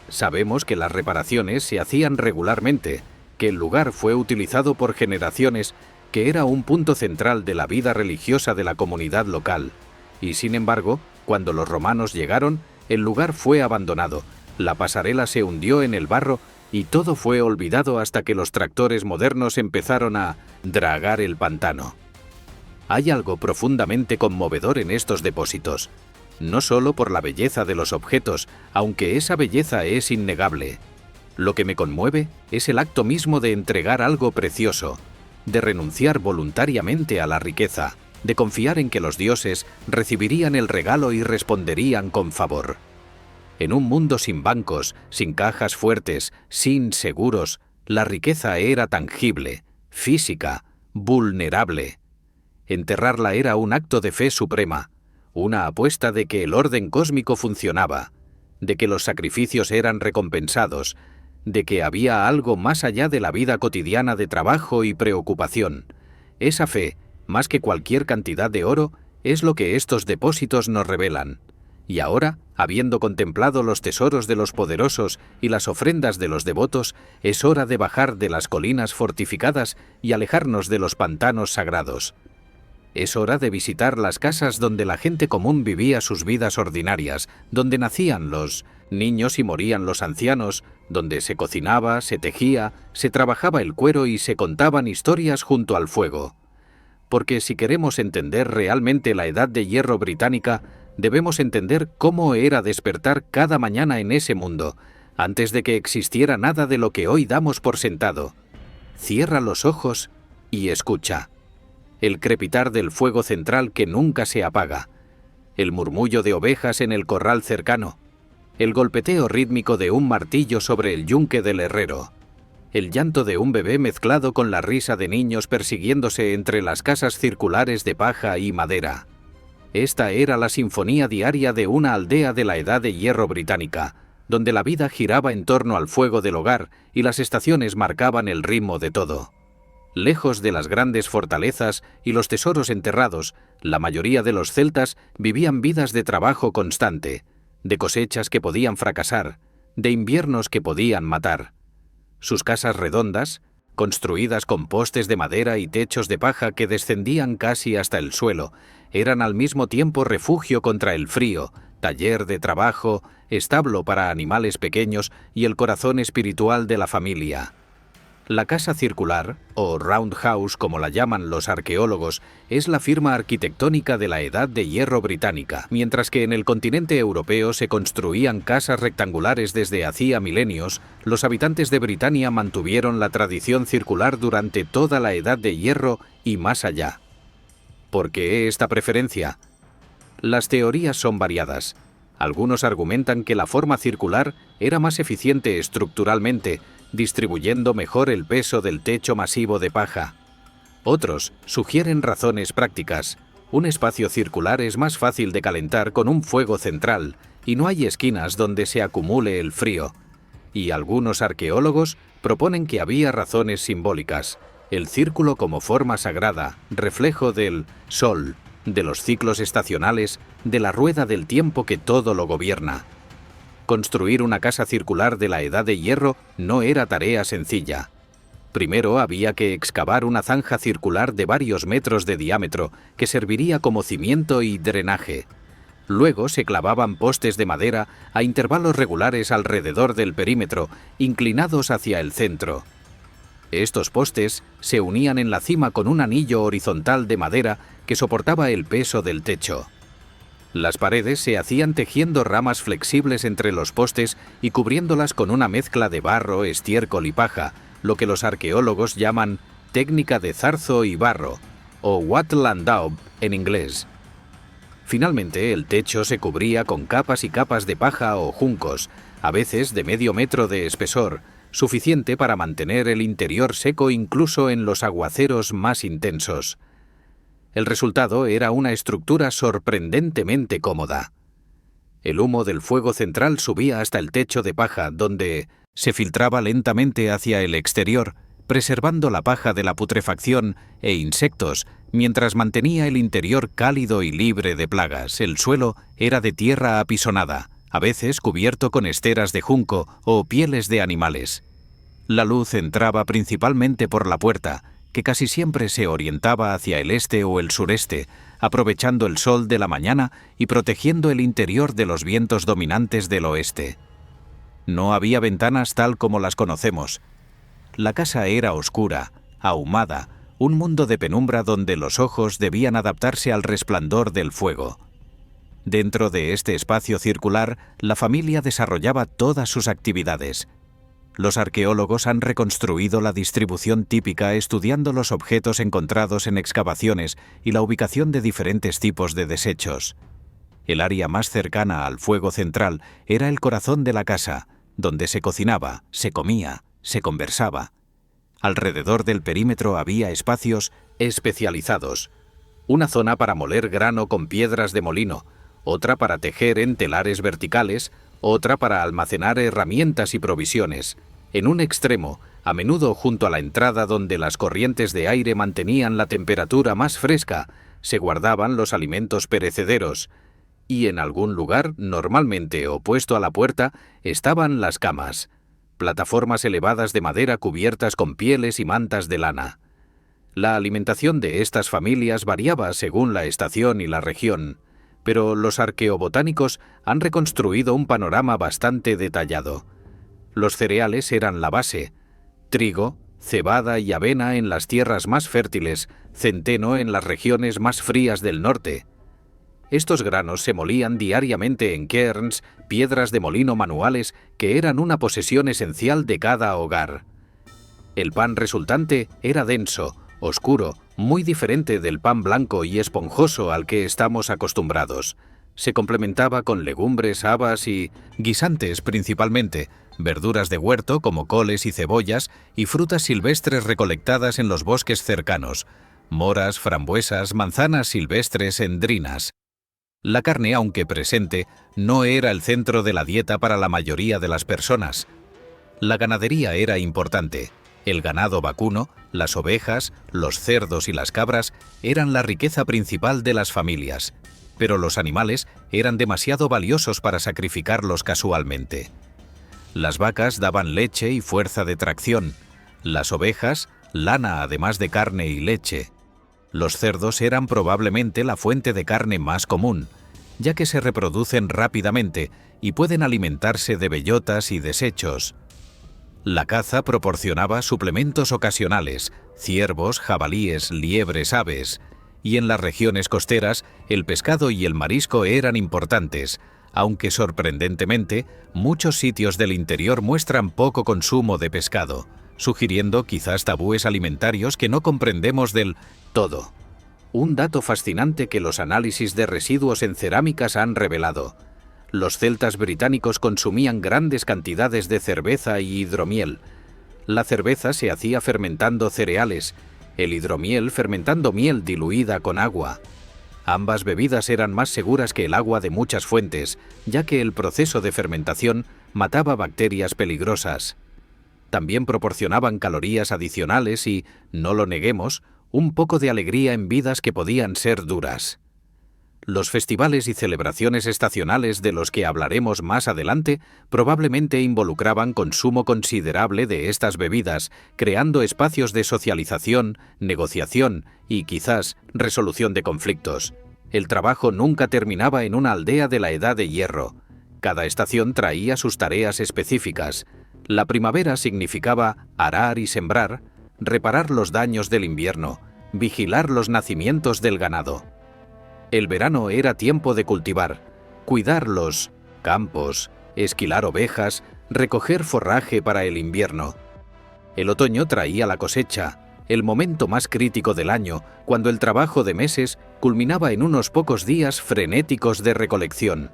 Sabemos que las reparaciones se hacían regularmente, que el lugar fue utilizado por generaciones, que era un punto central de la vida religiosa de la comunidad local. Y sin embargo, cuando los romanos llegaron, el lugar fue abandonado, la pasarela se hundió en el barro y todo fue olvidado hasta que los tractores modernos empezaron a dragar el pantano. Hay algo profundamente conmovedor en estos depósitos, no solo por la belleza de los objetos, aunque esa belleza es innegable. Lo que me conmueve es el acto mismo de entregar algo precioso, de renunciar voluntariamente a la riqueza, de confiar en que los dioses recibirían el regalo y responderían con favor. En un mundo sin bancos, sin cajas fuertes, sin seguros, la riqueza era tangible, física, vulnerable. Enterrarla era un acto de fe suprema, una apuesta de que el orden cósmico funcionaba, de que los sacrificios eran recompensados, de que había algo más allá de la vida cotidiana de trabajo y preocupación. Esa fe, más que cualquier cantidad de oro, es lo que estos depósitos nos revelan. Y ahora, habiendo contemplado los tesoros de los poderosos y las ofrendas de los devotos, es hora de bajar de las colinas fortificadas y alejarnos de los pantanos sagrados. Es hora de visitar las casas donde la gente común vivía sus vidas ordinarias, donde nacían los niños y morían los ancianos, donde se cocinaba, se tejía, se trabajaba el cuero y se contaban historias junto al fuego. Porque si queremos entender realmente la Edad de Hierro británica, debemos entender cómo era despertar cada mañana en ese mundo, antes de que existiera nada de lo que hoy damos por sentado. Cierra los ojos y escucha. El crepitar del fuego central que nunca se apaga, el murmullo de ovejas en el corral cercano, el golpeteo rítmico de un martillo sobre el yunque del herrero, el llanto de un bebé mezclado con la risa de niños persiguiéndose entre las casas circulares de paja y madera. Esta era la sinfonía diaria de una aldea de la Edad de Hierro británica, donde la vida giraba en torno al fuego del hogar y las estaciones marcaban el ritmo de todo. Lejos de las grandes fortalezas y los tesoros enterrados, la mayoría de los celtas vivían vidas de trabajo constante, de cosechas que podían fracasar, de inviernos que podían matar. Sus casas redondas, construidas con postes de madera y techos de paja que descendían casi hasta el suelo, eran al mismo tiempo refugio contra el frío, taller de trabajo, establo para animales pequeños y el corazón espiritual de la familia. La casa circular, o roundhouse como la llaman los arqueólogos, es la firma arquitectónica de la Edad de Hierro británica, mientras que en el continente europeo se construían casas rectangulares desde hacía milenios, los habitantes de Britania mantuvieron la tradición circular durante toda la Edad de Hierro y más allá. ¿Por qué esta preferencia? Las teorías son variadas. Algunos argumentan que la forma circular era más eficiente estructuralmente, distribuyendo mejor el peso del techo masivo de paja. Otros sugieren razones prácticas. Un espacio circular es más fácil de calentar con un fuego central y no hay esquinas donde se acumule el frío. Y algunos arqueólogos proponen que había razones simbólicas. El círculo como forma sagrada, reflejo del sol, de los ciclos estacionales, de la rueda del tiempo que todo lo gobierna. Construir una casa circular de la Edad de Hierro no era tarea sencilla. Primero había que excavar una zanja circular de varios metros de diámetro que serviría como cimiento y drenaje. Luego se clavaban postes de madera a intervalos regulares alrededor del perímetro, inclinados hacia el centro. Estos postes se unían en la cima con un anillo horizontal de madera que soportaba el peso del techo. Las paredes se hacían tejiendo ramas flexibles entre los postes y cubriéndolas con una mezcla de barro, estiércol y paja, lo que los arqueólogos llaman técnica de zarzo y barro, o wattle and daub en inglés. Finalmente, el techo se cubría con capas y capas de paja o juncos, a veces de medio metro de espesor, suficiente para mantener el interior seco incluso en los aguaceros más intensos. El resultado era una estructura sorprendentemente cómoda. El humo del fuego central subía hasta el techo de paja, donde se filtraba lentamente hacia el exterior, preservando la paja de la putrefacción e insectos, mientras mantenía el interior cálido y libre de plagas. El suelo era de tierra apisonada, a veces cubierto con esteras de junco o pieles de animales. La luz entraba principalmente por la puerta, que casi siempre se orientaba hacia el este o el sureste, aprovechando el sol de la mañana y protegiendo el interior de los vientos dominantes del oeste. No había ventanas tal como las conocemos. La casa era oscura, ahumada, un mundo de penumbra donde los ojos debían adaptarse al resplandor del fuego. Dentro de este espacio circular, la familia desarrollaba todas sus actividades. Los arqueólogos han reconstruido la distribución típica estudiando los objetos encontrados en excavaciones y la ubicación de diferentes tipos de desechos. El área más cercana al fuego central era el corazón de la casa, donde se cocinaba, se comía, se conversaba. Alrededor del perímetro había espacios especializados. Una zona para moler grano con piedras de molino, otra para tejer en telares verticales, otra para almacenar herramientas y provisiones. En un extremo, a menudo junto a la entrada donde las corrientes de aire mantenían la temperatura más fresca, se guardaban los alimentos perecederos. Y en algún lugar, normalmente opuesto a la puerta, estaban las camas, plataformas elevadas de madera cubiertas con pieles y mantas de lana. La alimentación de estas familias variaba según la estación y la región, pero los arqueobotánicos han reconstruido un panorama bastante detallado. Los cereales eran la base: trigo, cebada y avena en las tierras más fértiles, centeno en las regiones más frías del norte. Estos granos se molían diariamente en cairns, piedras de molino manuales que eran una posesión esencial de cada hogar. El pan resultante era denso, oscuro, muy diferente del pan blanco y esponjoso al que estamos acostumbrados. Se complementaba con legumbres, habas y guisantes principalmente, verduras de huerto como coles y cebollas y frutas silvestres recolectadas en los bosques cercanos, moras, frambuesas, manzanas silvestres, endrinas. La carne, aunque presente, no era el centro de la dieta para la mayoría de las personas. La ganadería era importante. El ganado vacuno, las ovejas, los cerdos y las cabras eran la riqueza principal de las familias, pero los animales eran demasiado valiosos para sacrificarlos casualmente. Las vacas daban leche y fuerza de tracción, las ovejas, lana además de carne y leche. Los cerdos eran probablemente la fuente de carne más común, ya que se reproducen rápidamente y pueden alimentarse de bellotas y desechos. La caza proporcionaba suplementos ocasionales: ciervos, jabalíes, liebres, aves, y en las regiones costeras el pescado y el marisco eran importantes, aunque sorprendentemente muchos sitios del interior muestran poco consumo de pescado, sugiriendo quizás tabúes alimentarios que no comprendemos del todo. Un dato fascinante que los análisis de residuos en cerámicas han revelado: los celtas británicos consumían grandes cantidades de cerveza y hidromiel. La cerveza se hacía fermentando cereales, el hidromiel fermentando miel diluida con agua. Ambas bebidas eran más seguras que el agua de muchas fuentes, ya que el proceso de fermentación mataba bacterias peligrosas. También proporcionaban calorías adicionales y, no lo neguemos, un poco de alegría en vidas que podían ser duras. Los festivales y celebraciones estacionales de los que hablaremos más adelante probablemente involucraban consumo considerable de estas bebidas, creando espacios de socialización, negociación y, quizás, resolución de conflictos. El trabajo nunca terminaba en una aldea de la Edad de Hierro. Cada estación traía sus tareas específicas. La primavera significaba arar y sembrar, reparar los daños del invierno, vigilar los nacimientos del ganado. El verano era tiempo de cultivar, cuidar los campos, esquilar ovejas, recoger forraje para el invierno. El otoño traía la cosecha, el momento más crítico del año, cuando el trabajo de meses culminaba en unos pocos días frenéticos de recolección.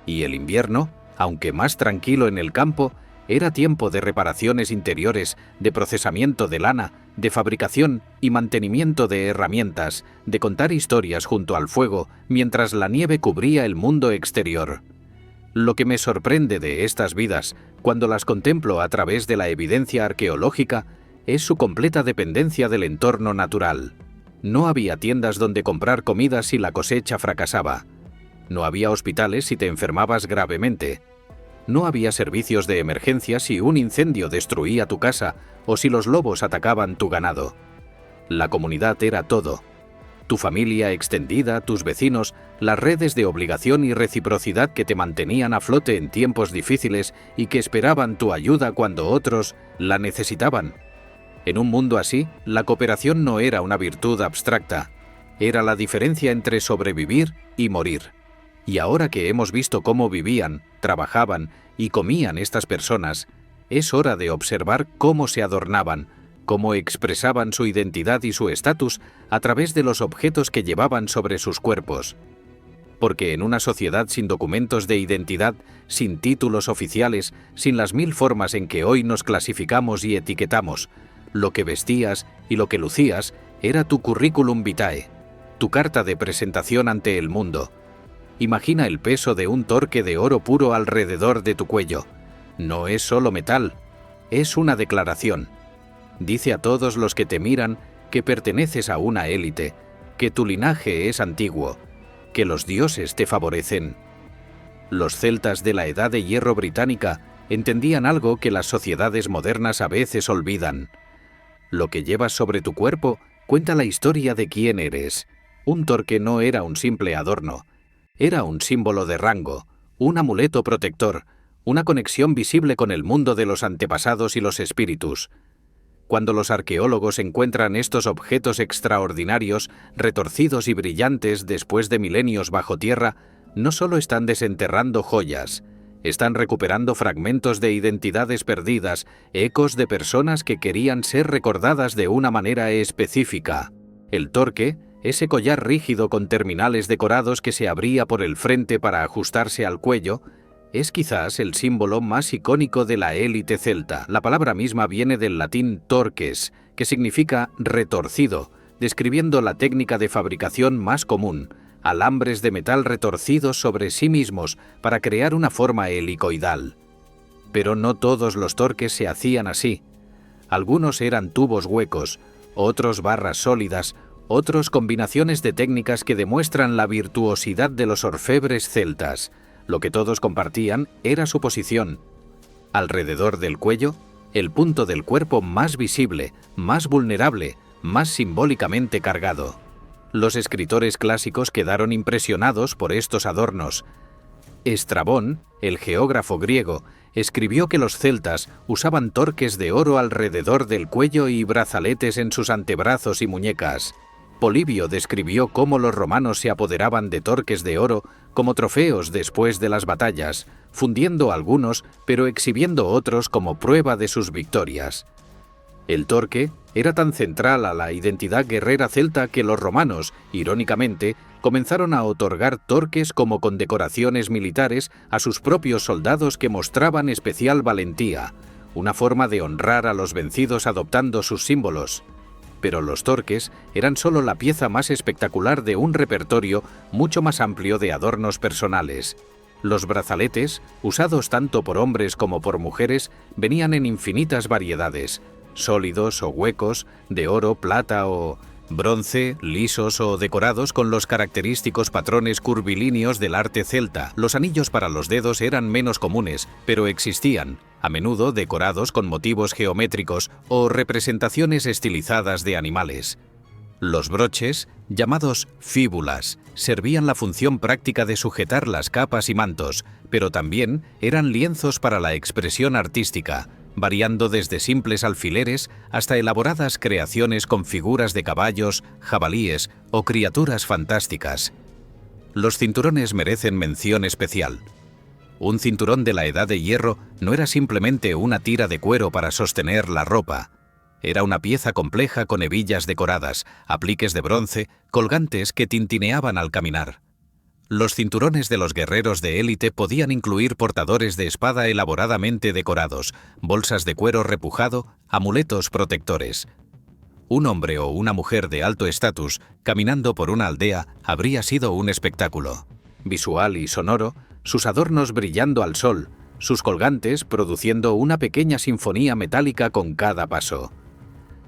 Y el invierno, aunque más tranquilo en el campo, era tiempo de reparaciones interiores, de procesamiento de lana, de fabricación y mantenimiento de herramientas, de contar historias junto al fuego mientras la nieve cubría el mundo exterior. Lo que me sorprende de estas vidas, cuando las contemplo a través de la evidencia arqueológica, es su completa dependencia del entorno natural. No había tiendas donde comprar comida si la cosecha fracasaba. No había hospitales si te enfermabas gravemente. No había servicios de emergencia si un incendio destruía tu casa o si los lobos atacaban tu ganado. La comunidad era todo. Tu familia extendida, tus vecinos, las redes de obligación y reciprocidad que te mantenían a flote en tiempos difíciles y que esperaban tu ayuda cuando otros la necesitaban. En un mundo así, la cooperación no era una virtud abstracta, era la diferencia entre sobrevivir y morir. Y ahora que hemos visto cómo vivían, trabajaban y comían estas personas, es hora de observar cómo se adornaban, cómo expresaban su identidad y su estatus a través de los objetos que llevaban sobre sus cuerpos. Porque en una sociedad sin documentos de identidad, sin títulos oficiales, sin las 1000 formas en que hoy nos clasificamos y etiquetamos, lo que vestías y lo que lucías era tu currículum vitae, tu carta de presentación ante el mundo. Imagina el peso de un torque de oro puro alrededor de tu cuello. No es solo metal, es una declaración. Dice a todos los que te miran que perteneces a una élite, que tu linaje es antiguo, que los dioses te favorecen. Los celtas de la Edad de Hierro británica entendían algo que las sociedades modernas a veces olvidan. Lo que llevas sobre tu cuerpo cuenta la historia de quién eres. Un torque no era un simple adorno. Era un símbolo de rango, un amuleto protector, una conexión visible con el mundo de los antepasados y los espíritus. Cuando los arqueólogos encuentran estos objetos extraordinarios, retorcidos y brillantes después de milenios bajo tierra, no solo están desenterrando joyas, están recuperando fragmentos de identidades perdidas, ecos de personas que querían ser recordadas de una manera específica. El torque, ese collar rígido con terminales decorados que se abría por el frente para ajustarse al cuello, es quizás el símbolo más icónico de la élite celta. La palabra misma viene del latín torques, que significa retorcido, describiendo la técnica de fabricación más común, alambres de metal retorcidos sobre sí mismos para crear una forma helicoidal. Pero no todos los torques se hacían así. Algunos eran tubos huecos, otros barras sólidas, otros combinaciones de técnicas que demuestran la virtuosidad de los orfebres celtas. Lo que todos compartían era su posición. Alrededor del cuello, el punto del cuerpo más visible, más vulnerable, más simbólicamente cargado. Los escritores clásicos quedaron impresionados por estos adornos. Estrabón, el geógrafo griego, escribió que los celtas usaban torques de oro alrededor del cuello y brazaletes en sus antebrazos y muñecas. Polibio describió cómo los romanos se apoderaban de torques de oro como trofeos después de las batallas, fundiendo algunos, pero exhibiendo otros como prueba de sus victorias. El torque era tan central a la identidad guerrera celta que los romanos, irónicamente, comenzaron a otorgar torques como condecoraciones militares a sus propios soldados que mostraban especial valentía, una forma de honrar a los vencidos adoptando sus símbolos. Pero los torques eran solo la pieza más espectacular de un repertorio mucho más amplio de adornos personales. Los brazaletes, usados tanto por hombres como por mujeres, venían en infinitas variedades, sólidos o huecos, de oro, plata o bronce, lisos o decorados con los característicos patrones curvilíneos del arte celta. Los anillos para los dedos eran menos comunes, pero existían, a menudo decorados con motivos geométricos o representaciones estilizadas de animales. Los broches, llamados fíbulas, servían la función práctica de sujetar las capas y mantos, pero también eran lienzos para la expresión artística, variando desde simples alfileres hasta elaboradas creaciones con figuras de caballos, jabalíes o criaturas fantásticas. Los cinturones merecen mención especial. Un cinturón de la Edad de Hierro no era simplemente una tira de cuero para sostener la ropa. Era una pieza compleja con hebillas decoradas, apliques de bronce, colgantes que tintineaban al caminar. Los cinturones de los guerreros de élite podían incluir portadores de espada elaboradamente decorados, bolsas de cuero repujado, amuletos protectores. Un hombre o una mujer de alto estatus caminando por una aldea habría sido un espectáculo. Visual y sonoro, sus adornos brillando al sol, sus colgantes produciendo una pequeña sinfonía metálica con cada paso.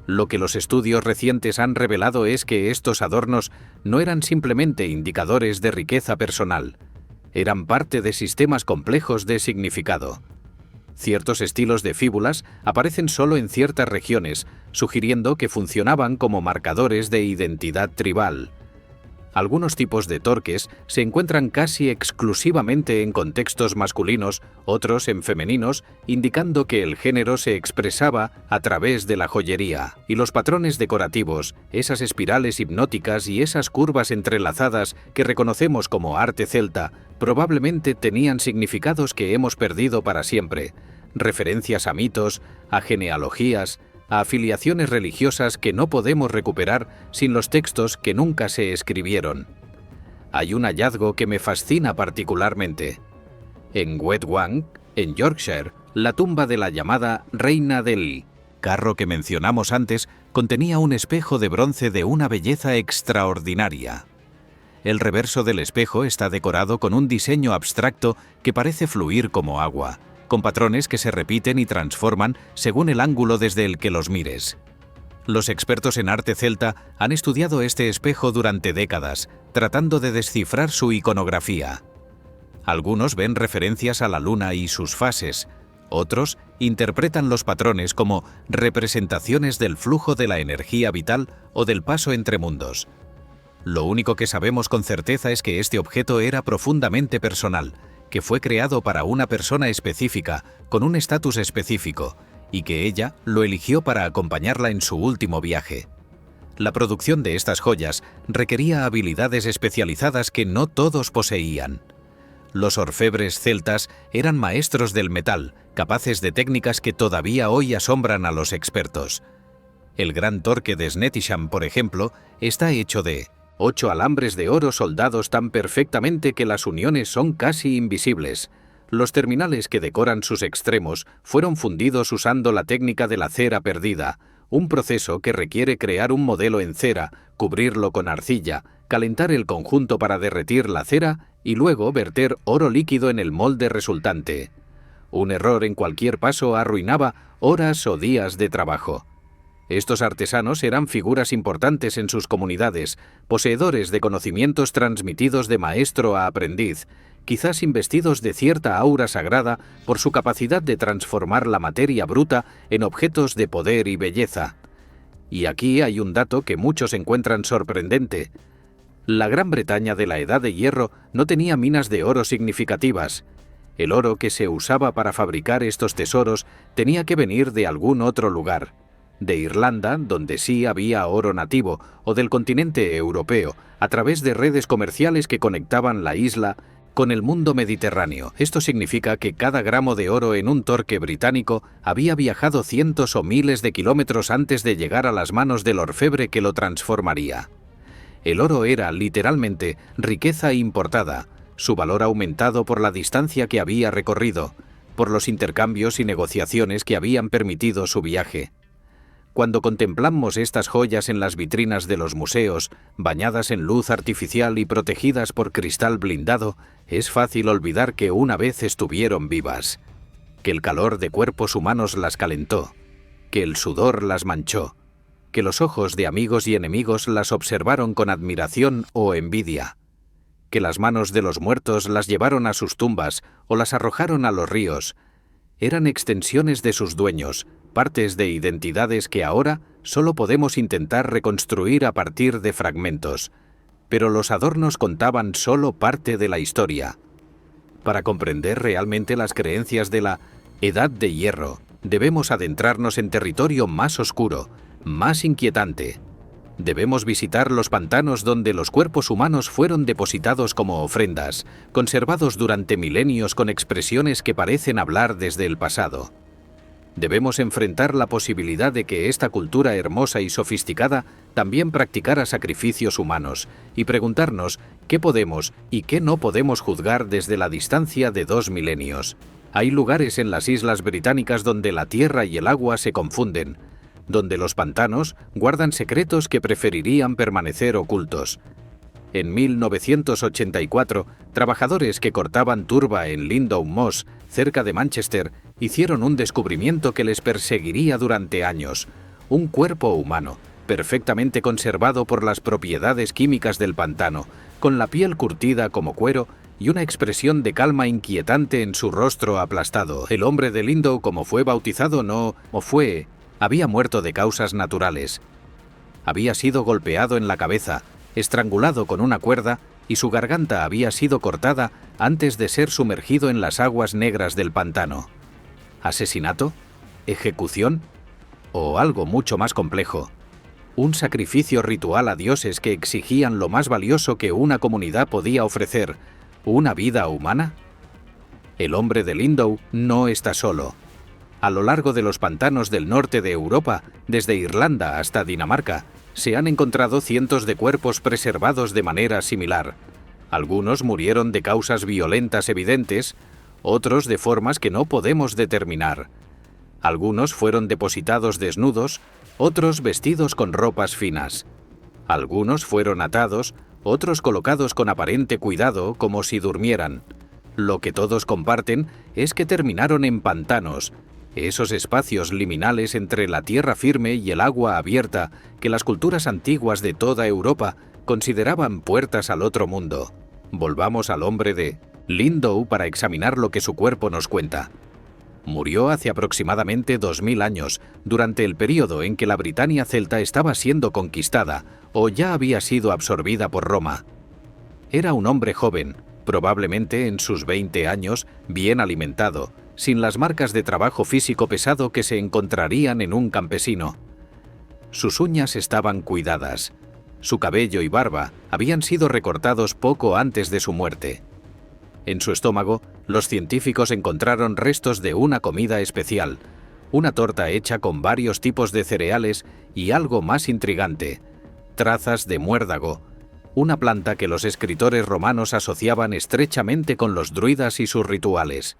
Lo que los estudios recientes han revelado es que estos adornos no eran simplemente indicadores de riqueza personal, eran parte de sistemas complejos de significado. Ciertos estilos de fíbulas aparecen solo en ciertas regiones, sugiriendo que funcionaban como marcadores de identidad tribal. Algunos tipos de torques se encuentran casi exclusivamente en contextos masculinos, otros en femeninos, indicando que el género se expresaba a través de la joyería. Y los patrones decorativos, esas espirales hipnóticas y esas curvas entrelazadas que reconocemos como arte celta, probablemente tenían significados que hemos perdido para siempre, referencias a mitos, a genealogías, a afiliaciones religiosas que no podemos recuperar sin los textos que nunca se escribieron. Hay un hallazgo que me fascina particularmente. En Wetwang, en Yorkshire, la tumba de la llamada Reina del carro que mencionamos antes contenía un espejo de bronce de una belleza extraordinaria. El reverso del espejo está decorado con un diseño abstracto que parece fluir como agua, con patrones que se repiten y transforman según el ángulo desde el que los mires. Los expertos en arte celta han estudiado este espejo durante décadas, tratando de descifrar su iconografía. Algunos ven referencias a la luna y sus fases, otros interpretan los patrones como representaciones del flujo de la energía vital o del paso entre mundos. Lo único que sabemos con certeza es que este objeto era profundamente personal, que fue creado para una persona específica, con un estatus específico, y que ella lo eligió para acompañarla en su último viaje. La producción de estas joyas requería habilidades especializadas que no todos poseían. Los orfebres celtas eran maestros del metal, capaces de técnicas que todavía hoy asombran a los expertos. El gran torque de Snettisham, por ejemplo, está hecho de 8 alambres de oro soldados tan perfectamente que las uniones son casi invisibles. Los terminales que decoran sus extremos fueron fundidos usando la técnica de la cera perdida, un proceso que requiere crear un modelo en cera, cubrirlo con arcilla, calentar el conjunto para derretir la cera y luego verter oro líquido en el molde resultante. Un error en cualquier paso arruinaba horas o días de trabajo. Estos artesanos eran figuras importantes en sus comunidades, poseedores de conocimientos transmitidos de maestro a aprendiz, quizás investidos de cierta aura sagrada por su capacidad de transformar la materia bruta en objetos de poder y belleza. Y aquí hay un dato que muchos encuentran sorprendente. La Gran Bretaña de la Edad de Hierro no tenía minas de oro significativas. El oro que se usaba para fabricar estos tesoros tenía que venir de algún otro lugar. De Irlanda, donde sí había oro nativo, o del continente europeo, a través de redes comerciales que conectaban la isla con el mundo mediterráneo. Esto significa que cada gramo de oro en un torque británico había viajado cientos o miles de kilómetros antes de llegar a las manos del orfebre que lo transformaría. El oro era, literalmente, riqueza importada, su valor aumentado por la distancia que había recorrido, por los intercambios y negociaciones que habían permitido su viaje. Cuando contemplamos estas joyas en las vitrinas de los museos, bañadas en luz artificial y protegidas por cristal blindado, es fácil olvidar que una vez estuvieron vivas, que el calor de cuerpos humanos las calentó, que el sudor las manchó, que los ojos de amigos y enemigos las observaron con admiración o envidia, que las manos de los muertos las llevaron a sus tumbas o las arrojaron a los ríos. Eran extensiones de sus dueños, partes de identidades que ahora solo podemos intentar reconstruir a partir de fragmentos. Pero los adornos contaban solo parte de la historia. Para comprender realmente las creencias de la Edad de Hierro, debemos adentrarnos en territorio más oscuro, más inquietante. Debemos visitar los pantanos donde los cuerpos humanos fueron depositados como ofrendas, conservados durante milenios con expresiones que parecen hablar desde el pasado. Debemos enfrentar la posibilidad de que esta cultura hermosa y sofisticada también practicara sacrificios humanos y preguntarnos qué podemos y qué no podemos juzgar desde la distancia de 2 milenios. Hay lugares en las islas británicas donde la tierra y el agua se confunden, donde los pantanos guardan secretos que preferirían permanecer ocultos. En 1984, trabajadores que cortaban turba en Lindow Moss, cerca de Manchester, hicieron un descubrimiento que les perseguiría durante años: un cuerpo humano, perfectamente conservado por las propiedades químicas del pantano, con la piel curtida como cuero y una expresión de calma inquietante en su rostro aplastado. El hombre de Lindow, como fue bautizado, había muerto de causas naturales. Había sido golpeado en la cabeza, estrangulado con una cuerda, y su garganta había sido cortada antes de ser sumergido en las aguas negras del pantano. ¿Asesinato? ¿Ejecución? ¿O algo mucho más complejo? ¿Un sacrificio ritual a dioses que exigían lo más valioso que una comunidad podía ofrecer: una vida humana? El hombre de Lindow no está solo. A lo largo de los pantanos del norte de Europa, desde Irlanda hasta Dinamarca, se han encontrado cientos de cuerpos preservados de manera similar. Algunos murieron de causas violentas evidentes, otros de formas que no podemos determinar. Algunos fueron depositados desnudos, otros vestidos con ropas finas. Algunos fueron atados, otros colocados con aparente cuidado, como si durmieran. Lo que todos comparten es que terminaron en pantanos, esos espacios liminales entre la tierra firme y el agua abierta que las culturas antiguas de toda Europa consideraban puertas al otro mundo. Volvamos al hombre de Lindow para examinar lo que su cuerpo nos cuenta. Murió hace aproximadamente 2000 años, durante el período en que la Britania celta estaba siendo conquistada o ya había sido absorbida por Roma. Era un hombre joven, probablemente en sus 20 años, bien alimentado, sin las marcas de trabajo físico pesado que se encontrarían en un campesino. Sus uñas estaban cuidadas. Su cabello y barba habían sido recortados poco antes de su muerte. En su estómago, los científicos encontraron restos de una comida especial, una torta hecha con varios tipos de cereales y algo más intrigante: trazas de muérdago, una planta que los escritores romanos asociaban estrechamente con los druidas y sus rituales.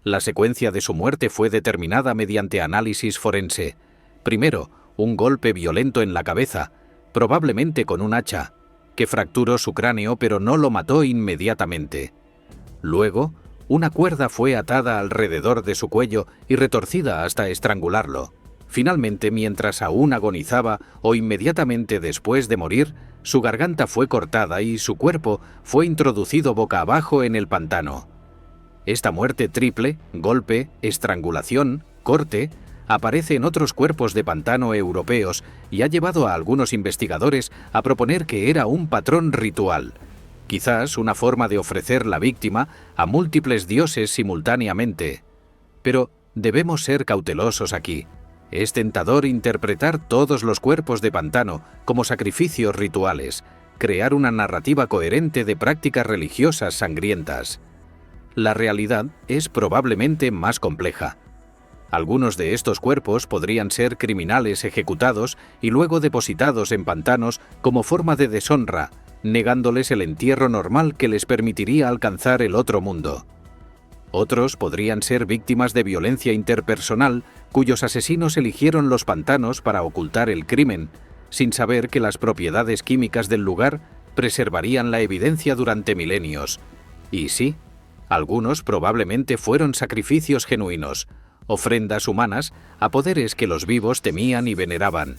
La secuencia de su muerte fue determinada mediante análisis forense. Primero, un golpe violento en la cabeza, probablemente con un hacha, que fracturó su cráneo pero no lo mató inmediatamente. Luego, una cuerda fue atada alrededor de su cuello y retorcida hasta estrangularlo. Finalmente, mientras aún agonizaba o inmediatamente después de morir, su garganta fue cortada y su cuerpo fue introducido boca abajo en el pantano. Esta muerte triple, golpe, estrangulación, corte, aparece en otros cuerpos de pantano europeos y ha llevado a algunos investigadores a proponer que era un patrón ritual, quizás una forma de ofrecer la víctima a múltiples dioses simultáneamente. Pero debemos ser cautelosos aquí. Es tentador interpretar todos los cuerpos de pantano como sacrificios rituales, crear una narrativa coherente de prácticas religiosas sangrientas. La realidad es probablemente más compleja. Algunos de estos cuerpos podrían ser criminales ejecutados y luego depositados en pantanos como forma de deshonra, negándoles el entierro normal que les permitiría alcanzar el otro mundo. Otros podrían ser víctimas de violencia interpersonal cuyos asesinos eligieron los pantanos para ocultar el crimen, sin saber que las propiedades químicas del lugar preservarían la evidencia durante milenios. Y sí, algunos probablemente fueron sacrificios genuinos, ofrendas humanas a poderes que los vivos temían y veneraban.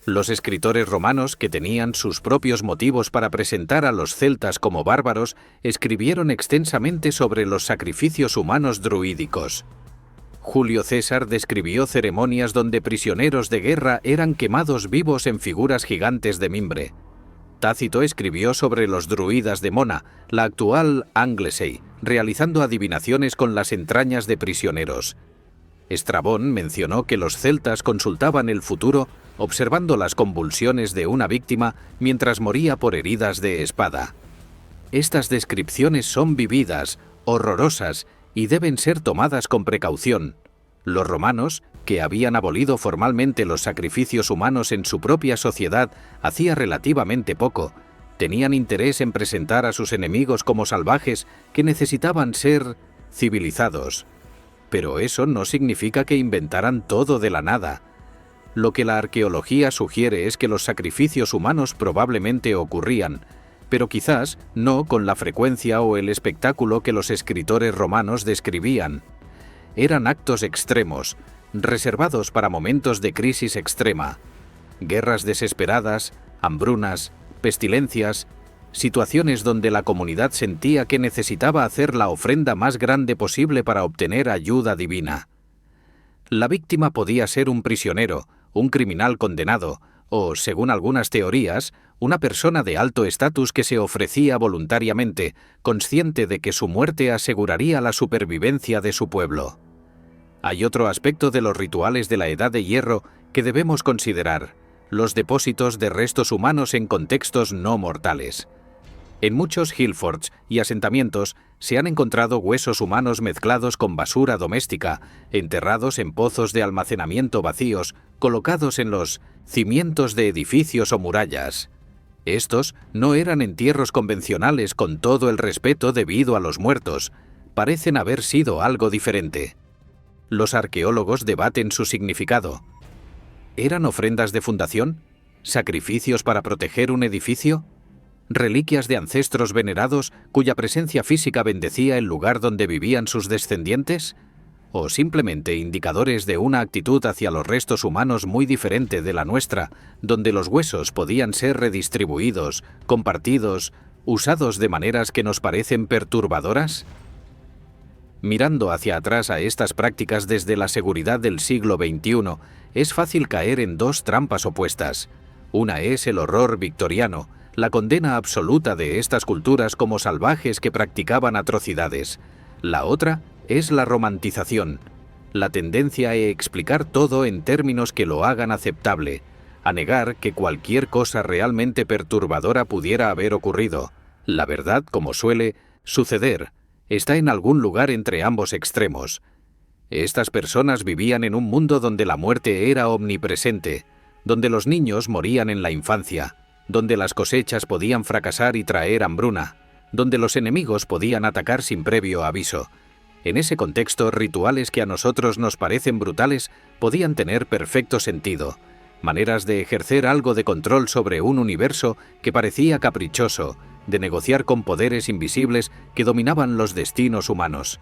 Los escritores romanos, que tenían sus propios motivos para presentar a los celtas como bárbaros, escribieron extensamente sobre los sacrificios humanos druídicos. Julio César describió ceremonias donde prisioneros de guerra eran quemados vivos en figuras gigantes de mimbre. Tácito escribió sobre los druidas de Mona, la actual Anglesey, realizando adivinaciones con las entrañas de prisioneros. Estrabón mencionó que los celtas consultaban el futuro observando las convulsiones de una víctima mientras moría por heridas de espada. Estas descripciones son vividas, horrorosas y deben ser tomadas con precaución. Los romanos, que habían abolido formalmente los sacrificios humanos en su propia sociedad hacía relativamente poco, tenían interés en presentar a sus enemigos como salvajes que necesitaban ser civilizados. Pero eso no significa que inventaran todo de la nada. Lo que la arqueología sugiere es que los sacrificios humanos probablemente ocurrían, pero quizás no con la frecuencia o el espectáculo que los escritores romanos describían. Eran actos extremos, reservados para momentos de crisis extrema, guerras desesperadas, hambrunas, pestilencias, situaciones donde la comunidad sentía que necesitaba hacer la ofrenda más grande posible para obtener ayuda divina. La víctima podía ser un prisionero, un criminal condenado, o, según algunas teorías, una persona de alto estatus que se ofrecía voluntariamente, consciente de que su muerte aseguraría la supervivencia de su pueblo. Hay otro aspecto de los rituales de la Edad de Hierro que debemos considerar: los depósitos de restos humanos en contextos no mortales. En muchos hillforts y asentamientos se han encontrado huesos humanos mezclados con basura doméstica, enterrados en pozos de almacenamiento vacíos, colocados en los cimientos de edificios o murallas. Estos no eran entierros convencionales con todo el respeto debido a los muertos, parecen haber sido algo diferente. Los arqueólogos debaten su significado. ¿Eran ofrendas de fundación? ¿Sacrificios para proteger un edificio? ¿Reliquias de ancestros venerados cuya presencia física bendecía el lugar donde vivían sus descendientes? ¿O simplemente indicadores de una actitud hacia los restos humanos muy diferente de la nuestra, donde los huesos podían ser redistribuidos, compartidos, usados de maneras que nos parecen perturbadoras? Mirando hacia atrás a estas prácticas desde la seguridad del siglo XXI, es fácil caer en dos trampas opuestas. Una es el horror victoriano, la condena absoluta de estas culturas como salvajes que practicaban atrocidades. La otra es la romantización, la tendencia a explicar todo en términos que lo hagan aceptable, a negar que cualquier cosa realmente perturbadora pudiera haber ocurrido. La verdad, como suele suceder, está en algún lugar entre ambos extremos. Estas personas vivían en un mundo donde la muerte era omnipresente, donde los niños morían en la infancia, donde las cosechas podían fracasar y traer hambruna, donde los enemigos podían atacar sin previo aviso. En ese contexto, rituales que a nosotros nos parecen brutales podían tener perfecto sentido, maneras de ejercer algo de control sobre un universo que parecía caprichoso, de negociar con poderes invisibles que dominaban los destinos humanos.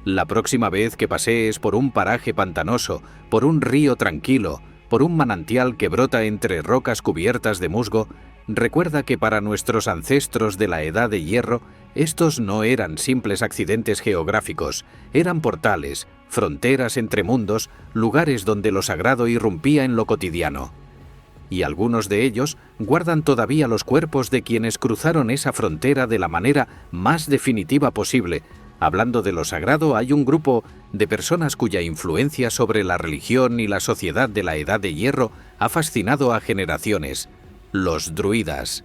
La próxima vez que pasees por un paraje pantanoso, por un río tranquilo, por un manantial que brota entre rocas cubiertas de musgo, recuerda que para nuestros ancestros de la Edad de Hierro, estos no eran simples accidentes geográficos, eran portales, fronteras entre mundos, lugares donde lo sagrado irrumpía en lo cotidiano. Y algunos de ellos guardan todavía los cuerpos de quienes cruzaron esa frontera de la manera más definitiva posible. Hablando de lo sagrado, hay un grupo de personas cuya influencia sobre la religión y la sociedad de la Edad de Hierro ha fascinado a generaciones: los druidas.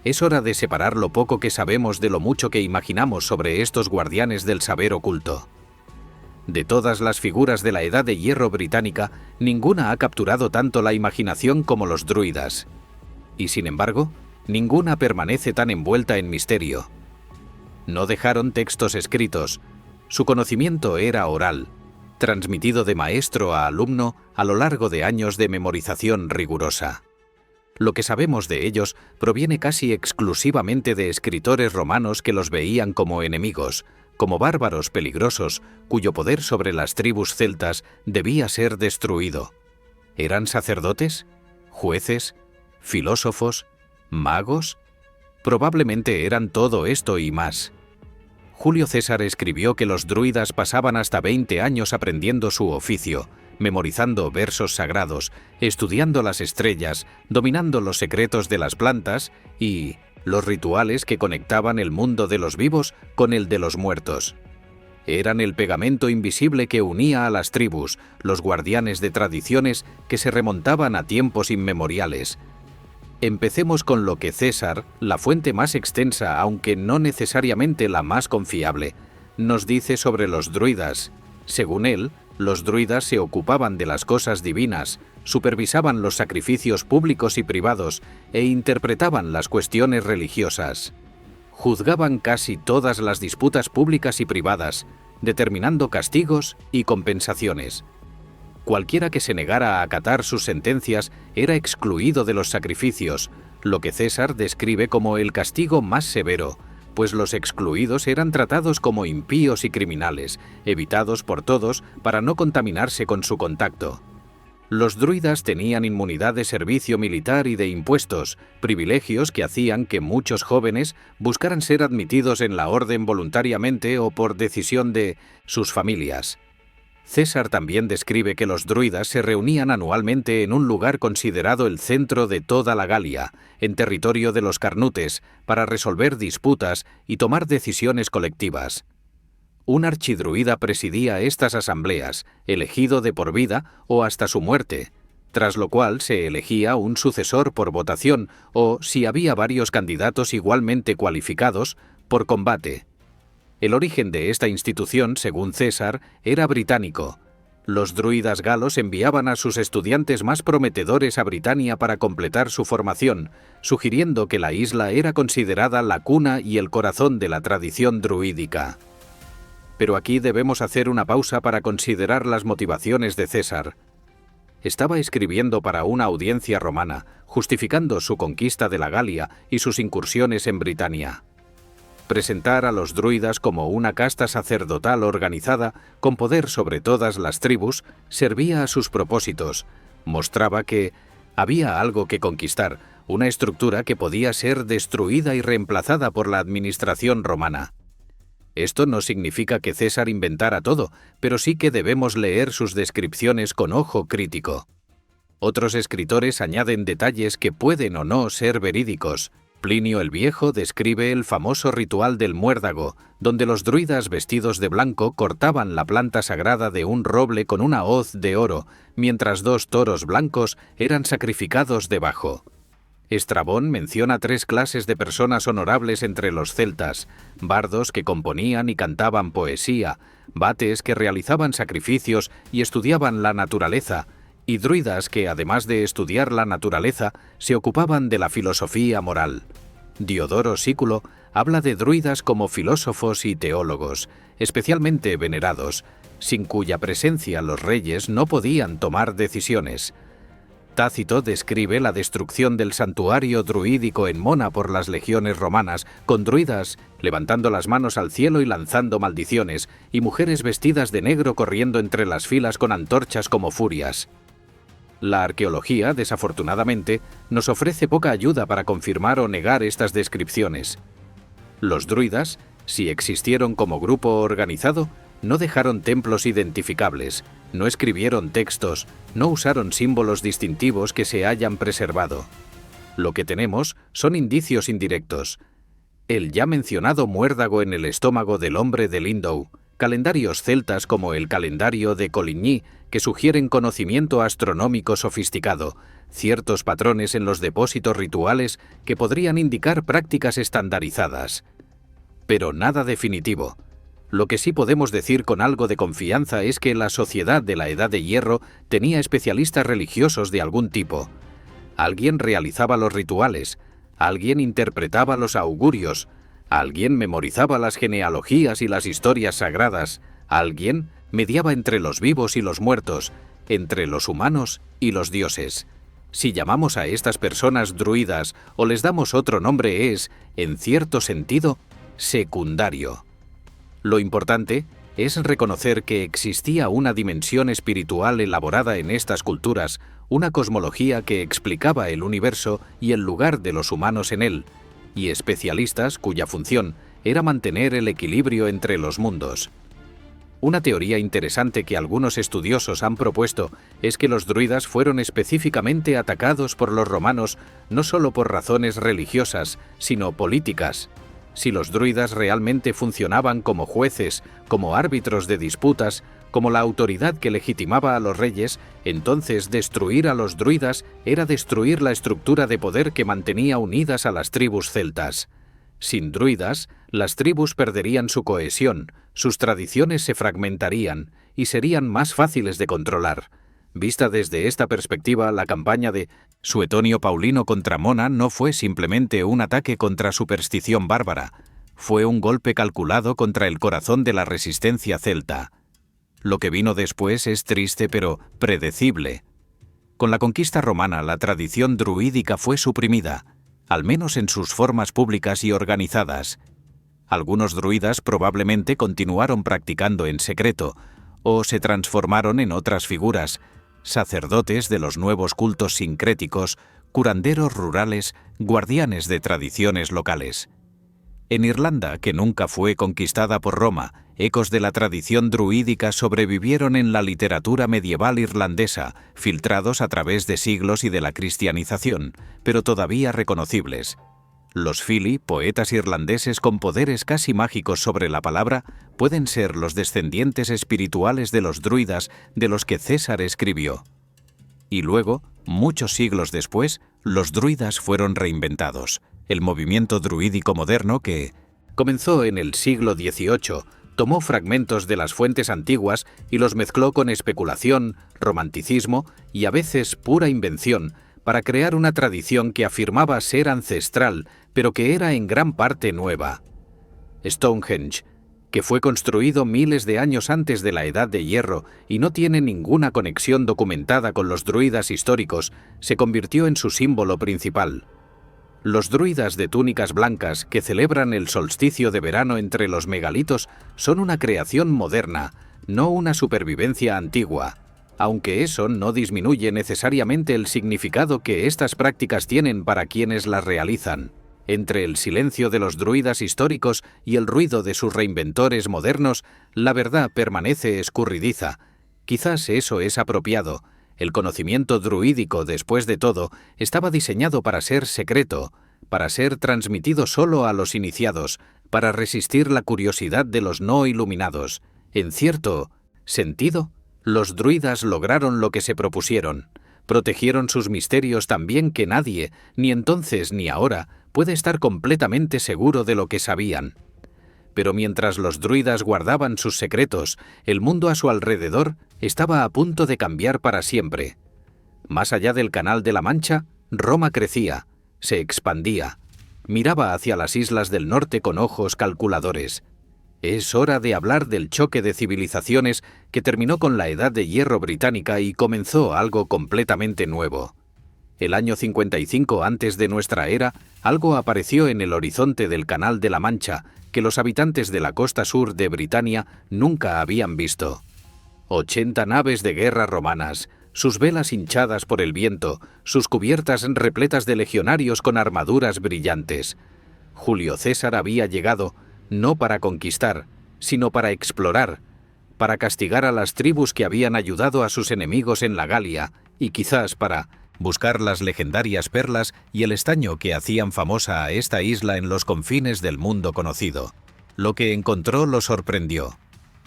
Es hora de separar lo poco que sabemos de lo mucho que imaginamos sobre estos guardianes del saber oculto. De todas las figuras de la Edad de Hierro británica, ninguna ha capturado tanto la imaginación como los druidas. Y sin embargo, ninguna permanece tan envuelta en misterio. No dejaron textos escritos. Su conocimiento era oral, transmitido de maestro a alumno a lo largo de años de memorización rigurosa. Lo que sabemos de ellos proviene casi exclusivamente de escritores romanos que los veían como enemigos, como bárbaros peligrosos cuyo poder sobre las tribus celtas debía ser destruido. ¿Eran sacerdotes? ¿Jueces? ¿Filósofos? ¿Magos? Probablemente eran todo esto y más. Julio César escribió que los druidas pasaban hasta 20 años aprendiendo su oficio, memorizando versos sagrados, estudiando las estrellas, dominando los secretos de las plantas y los rituales que conectaban el mundo de los vivos con el de los muertos. Eran el pegamento invisible que unía a las tribus, los guardianes de tradiciones que se remontaban a tiempos inmemoriales. Empecemos con lo que César, la fuente más extensa, aunque no necesariamente la más confiable, nos dice sobre los druidas. Según él, los druidas se ocupaban de las cosas divinas, supervisaban los sacrificios públicos y privados e interpretaban las cuestiones religiosas. Juzgaban casi todas las disputas públicas y privadas, determinando castigos y compensaciones. Cualquiera que se negara a acatar sus sentencias era excluido de los sacrificios, lo que César describe como el castigo más severo, pues los excluidos eran tratados como impíos y criminales, evitados por todos para no contaminarse con su contacto. Los druidas tenían inmunidad de servicio militar y de impuestos, privilegios que hacían que muchos jóvenes buscaran ser admitidos en la orden voluntariamente o por decisión de sus familias. César también describe que los druidas se reunían anualmente en un lugar considerado el centro de toda la Galia, en territorio de los carnutes, para resolver disputas y tomar decisiones colectivas. Un archidruida presidía estas asambleas, elegido de por vida o hasta su muerte, tras lo cual se elegía un sucesor por votación o, si había varios candidatos igualmente cualificados, por combate. El origen de esta institución, según César, era británico. Los druidas galos enviaban a sus estudiantes más prometedores a Britania para completar su formación, sugiriendo que la isla era considerada la cuna y el corazón de la tradición druídica. Pero aquí debemos hacer una pausa para considerar las motivaciones de César. Estaba escribiendo para una audiencia romana, justificando su conquista de la Galia y sus incursiones en Britania. Presentar a los druidas como una casta sacerdotal organizada, con poder sobre todas las tribus, servía a sus propósitos. Mostraba que había algo que conquistar, una estructura que podía ser destruida y reemplazada por la administración romana. Esto no significa que César inventara todo, pero sí que debemos leer sus descripciones con ojo crítico. Otros escritores añaden detalles que pueden o no ser verídicos. Plinio el Viejo describe el famoso ritual del muérdago, donde los druidas vestidos de blanco cortaban la planta sagrada de un roble con una hoz de oro, mientras 2 toros blancos eran sacrificados debajo. Estrabón menciona 3 clases de personas honorables entre los celtas: bardos que componían y cantaban poesía, vates que realizaban sacrificios y estudiaban la naturaleza, y druidas que, además de estudiar la naturaleza, se ocupaban de la filosofía moral. Diodoro Sículo habla de druidas como filósofos y teólogos, especialmente venerados, sin cuya presencia los reyes no podían tomar decisiones. Tácito describe la destrucción del santuario druídico en Mona por las legiones romanas, con druidas levantando las manos al cielo y lanzando maldiciones, y mujeres vestidas de negro corriendo entre las filas con antorchas como furias. La arqueología, desafortunadamente, nos ofrece poca ayuda para confirmar o negar estas descripciones. Los druidas, si existieron como grupo organizado, no dejaron templos identificables, no escribieron textos, no usaron símbolos distintivos que se hayan preservado. Lo que tenemos son indicios indirectos. El ya mencionado muérdago en el estómago del hombre de Lindow, calendarios celtas como el calendario de Coligny, que sugieren conocimiento astronómico sofisticado, ciertos patrones en los depósitos rituales que podrían indicar prácticas estandarizadas. Pero nada definitivo. Lo que sí podemos decir con algo de confianza es que la sociedad de la Edad de Hierro tenía especialistas religiosos de algún tipo. Alguien realizaba los rituales, alguien interpretaba los augurios, alguien memorizaba las genealogías y las historias sagradas, alguien mediaba entre los vivos y los muertos, entre los humanos y los dioses. Si llamamos a estas personas druidas o les damos otro nombre es, en cierto sentido, secundario. Lo importante es reconocer que existía una dimensión espiritual elaborada en estas culturas, una cosmología que explicaba el universo y el lugar de los humanos en él, y especialistas cuya función era mantener el equilibrio entre los mundos. Una teoría interesante que algunos estudiosos han propuesto es que los druidas fueron específicamente atacados por los romanos no solo por razones religiosas, sino políticas. Si los druidas realmente funcionaban como jueces, como árbitros de disputas, como la autoridad que legitimaba a los reyes, entonces destruir a los druidas era destruir la estructura de poder que mantenía unidas a las tribus celtas. Sin druidas, las tribus perderían su cohesión, sus tradiciones se fragmentarían y serían más fáciles de controlar. Vista desde esta perspectiva, la campaña de Suetonio Paulino contra Mona no fue simplemente un ataque contra superstición bárbara, fue un golpe calculado contra el corazón de la resistencia celta. Lo que vino después es triste pero predecible. Con la conquista romana, la tradición druídica fue suprimida. al menos en sus formas públicas y organizadas. Algunos druidas probablemente continuaron practicando en secreto, o se transformaron en otras figuras, sacerdotes de los nuevos cultos sincréticos, curanderos rurales, guardianes de tradiciones locales. En Irlanda, que nunca fue conquistada por Roma, ecos de la tradición druídica sobrevivieron en la literatura medieval irlandesa, filtrados a través de siglos y de la cristianización, pero todavía reconocibles. Los Fili, poetas irlandeses con poderes casi mágicos sobre la palabra, pueden ser los descendientes espirituales de los druidas de los que César escribió. Y luego, muchos siglos después, los druidas fueron reinventados. El movimiento druídico moderno que comenzó en el siglo XVIII tomó fragmentos de las fuentes antiguas y los mezcló con especulación, romanticismo y a veces pura invención para crear una tradición que afirmaba ser ancestral, pero que era en gran parte nueva. Stonehenge, que fue construido miles de años antes de la Edad de Hierro y no tiene ninguna conexión documentada con los druidas históricos, se convirtió en su símbolo principal. Los druidas de túnicas blancas que celebran el solsticio de verano entre los megalitos son una creación moderna, no una supervivencia antigua, aunque eso no disminuye necesariamente el significado que estas prácticas tienen para quienes las realizan. Entre el silencio de los druidas históricos y el ruido de sus reinventores modernos, la verdad permanece escurridiza. Quizás eso es apropiado. El conocimiento druídico, después de todo, estaba diseñado para ser secreto, para ser transmitido solo a los iniciados, para resistir la curiosidad de los no iluminados. En cierto sentido, los druidas lograron lo que se propusieron. Protegieron sus misterios tan bien que nadie, ni entonces ni ahora, puede estar completamente seguro de lo que sabían. Pero mientras los druidas guardaban sus secretos, el mundo a su alrededor estaba a punto de cambiar para siempre. Más allá del Canal de la Mancha, Roma crecía, se expandía, miraba hacia las islas del norte con ojos calculadores. Es hora de hablar del choque de civilizaciones que terminó con la Edad de Hierro británica y comenzó algo completamente nuevo. El año 55 antes de nuestra era, algo apareció en el horizonte del Canal de la Mancha que los habitantes de la costa sur de Britania nunca habían visto. 80 naves de guerra romanas, sus velas hinchadas por el viento, sus cubiertas repletas de legionarios con armaduras brillantes. Julio César había llegado, no para conquistar, sino para explorar, para castigar a las tribus que habían ayudado a sus enemigos en la Galia, y quizás para buscar las legendarias perlas y el estaño que hacían famosa a esta isla en los confines del mundo conocido. Lo que encontró lo sorprendió.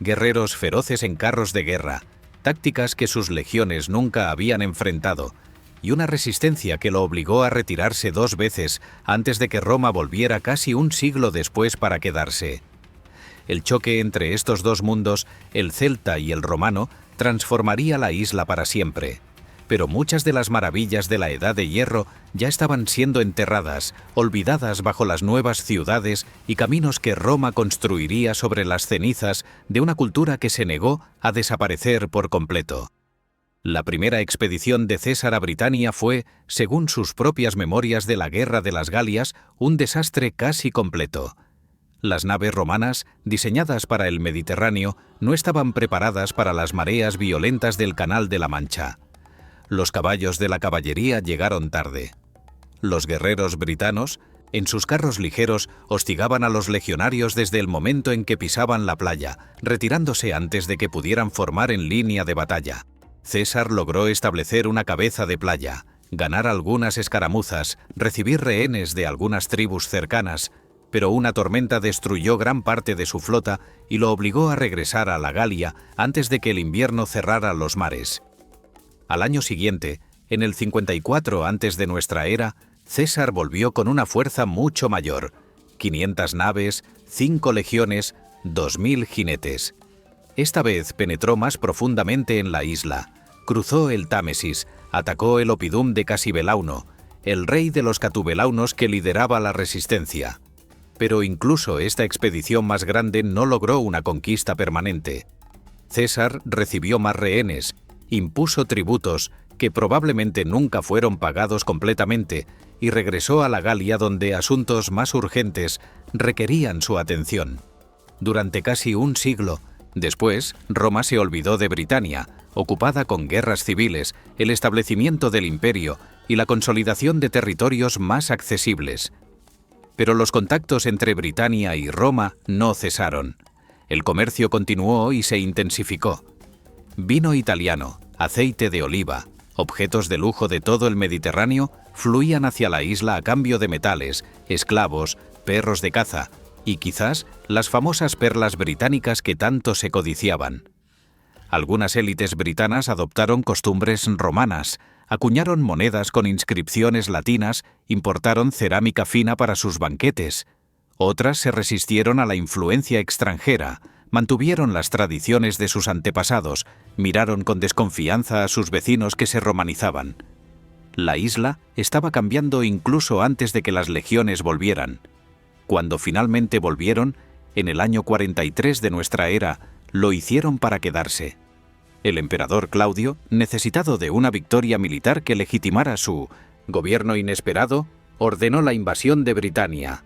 Guerreros feroces en carros de guerra, tácticas que sus legiones nunca habían enfrentado, y una resistencia que lo obligó a retirarse 2 veces antes de que Roma volviera casi un siglo después para quedarse. El choque entre estos dos mundos, el celta y el romano, transformaría la isla para siempre. Pero muchas de las maravillas de la Edad de Hierro ya estaban siendo enterradas, olvidadas bajo las nuevas ciudades y caminos que Roma construiría sobre las cenizas de una cultura que se negó a desaparecer por completo. La primera expedición de César a Britania fue, según sus propias memorias de la Guerra de las Galias, un desastre casi completo. Las naves romanas, diseñadas para el Mediterráneo, no estaban preparadas para las mareas violentas del Canal de la Mancha. Los caballos de la caballería llegaron tarde. Los guerreros britanos, en sus carros ligeros, hostigaban a los legionarios desde el momento en que pisaban la playa, retirándose antes de que pudieran formar en línea de batalla. César logró establecer una cabeza de playa, ganar algunas escaramuzas, recibir rehenes de algunas tribus cercanas, pero una tormenta destruyó gran parte de su flota y lo obligó a regresar a la Galia antes de que el invierno cerrara los mares. Al año siguiente, en el 54 antes de nuestra era, César volvió con una fuerza mucho mayor, 500 naves, 5 legiones, 2000 jinetes. Esta vez penetró más profundamente en la isla, cruzó el Támesis, atacó el Opidum de Casibelauno, el rey de los catubelaunos que lideraba la resistencia. Pero incluso esta expedición más grande no logró una conquista permanente. César recibió más rehenes, impuso tributos que probablemente nunca fueron pagados completamente y regresó a la Galia, donde asuntos más urgentes requerían su atención. Durante casi un siglo después, Roma se olvidó de Britania, ocupada con guerras civiles, el establecimiento del imperio y la consolidación de territorios más accesibles. Pero los contactos entre Britania y Roma no cesaron. El comercio continuó y se intensificó. Vino italiano, aceite de oliva, objetos de lujo de todo el Mediterráneo fluían hacia la isla a cambio de metales, esclavos, perros de caza y quizás las famosas perlas británicas que tanto se codiciaban. Algunas élites britanas adoptaron costumbres romanas, acuñaron monedas con inscripciones latinas, importaron cerámica fina para sus banquetes. Otras se resistieron a la influencia extranjera, mantuvieron las tradiciones de sus antepasados, miraron con desconfianza a sus vecinos que se romanizaban. La isla estaba cambiando incluso antes de que las legiones volvieran. Cuando finalmente volvieron, en el año 43 de nuestra era, lo hicieron para quedarse. El emperador Claudio, necesitado de una victoria militar que legitimara su gobierno inesperado, ordenó la invasión de Britania.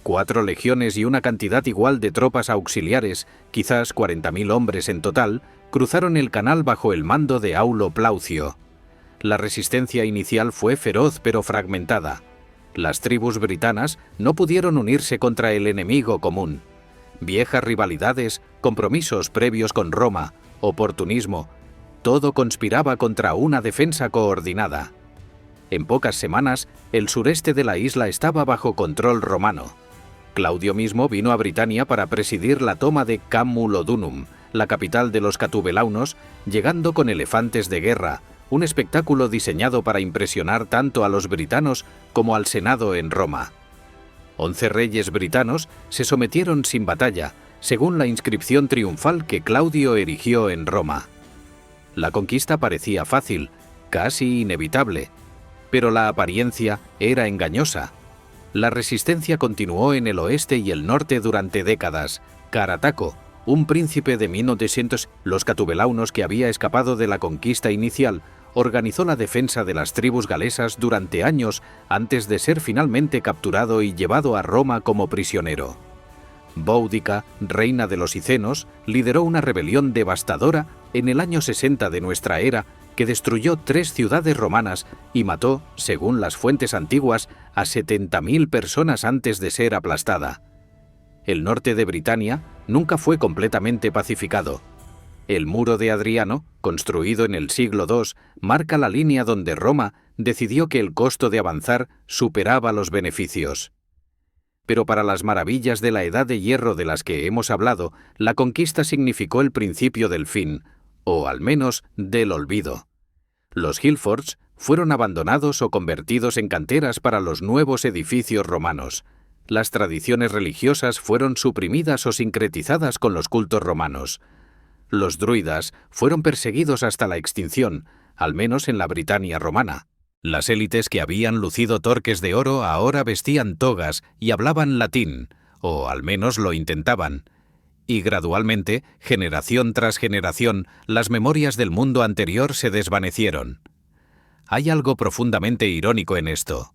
4 legiones y una cantidad igual de tropas auxiliares, quizás 40.000 hombres en total, cruzaron el canal bajo el mando de Aulo Plaucio. La resistencia inicial fue feroz pero fragmentada. Las tribus britanas no pudieron unirse contra el enemigo común. Viejas rivalidades, compromisos previos con Roma, oportunismo, todo conspiraba contra una defensa coordinada. En pocas semanas, el sureste de la isla estaba bajo control romano. Claudio mismo vino a Britania para presidir la toma de Camulodunum, la capital de los catubelaunos, llegando con elefantes de guerra, un espectáculo diseñado para impresionar tanto a los britanos como al Senado en Roma. 11 reyes britanos se sometieron sin batalla, según la inscripción triunfal que Claudio erigió en Roma. La conquista parecía fácil, casi inevitable, pero la apariencia era engañosa. La resistencia continuó en el oeste y el norte durante décadas. Carataco, un príncipe de 1900, los catubelaunos que había escapado de la conquista inicial, organizó la defensa de las tribus galesas durante años antes de ser finalmente capturado y llevado a Roma como prisionero. Boudica, reina de los Icenos, lideró una rebelión devastadora en el año 60 de nuestra era que destruyó 3 ciudades romanas y mató, según las fuentes antiguas, a 70.000 personas antes de ser aplastada. El norte de Britania nunca fue completamente pacificado. El muro de Adriano, construido en el siglo II, marca la línea donde Roma decidió que el costo de avanzar superaba los beneficios. Pero para las maravillas de la Edad de Hierro de las que hemos hablado, la conquista significó el principio del fin, o al menos del olvido. Los Hillforts fueron abandonados o convertidos en canteras para los nuevos edificios romanos. Las tradiciones religiosas fueron suprimidas o sincretizadas con los cultos romanos. Los druidas fueron perseguidos hasta la extinción, al menos en la Britania romana. Las élites que habían lucido torques de oro ahora vestían togas y hablaban latín, o al menos lo intentaban. Y gradualmente, generación tras generación, las memorias del mundo anterior se desvanecieron. Hay algo profundamente irónico en esto.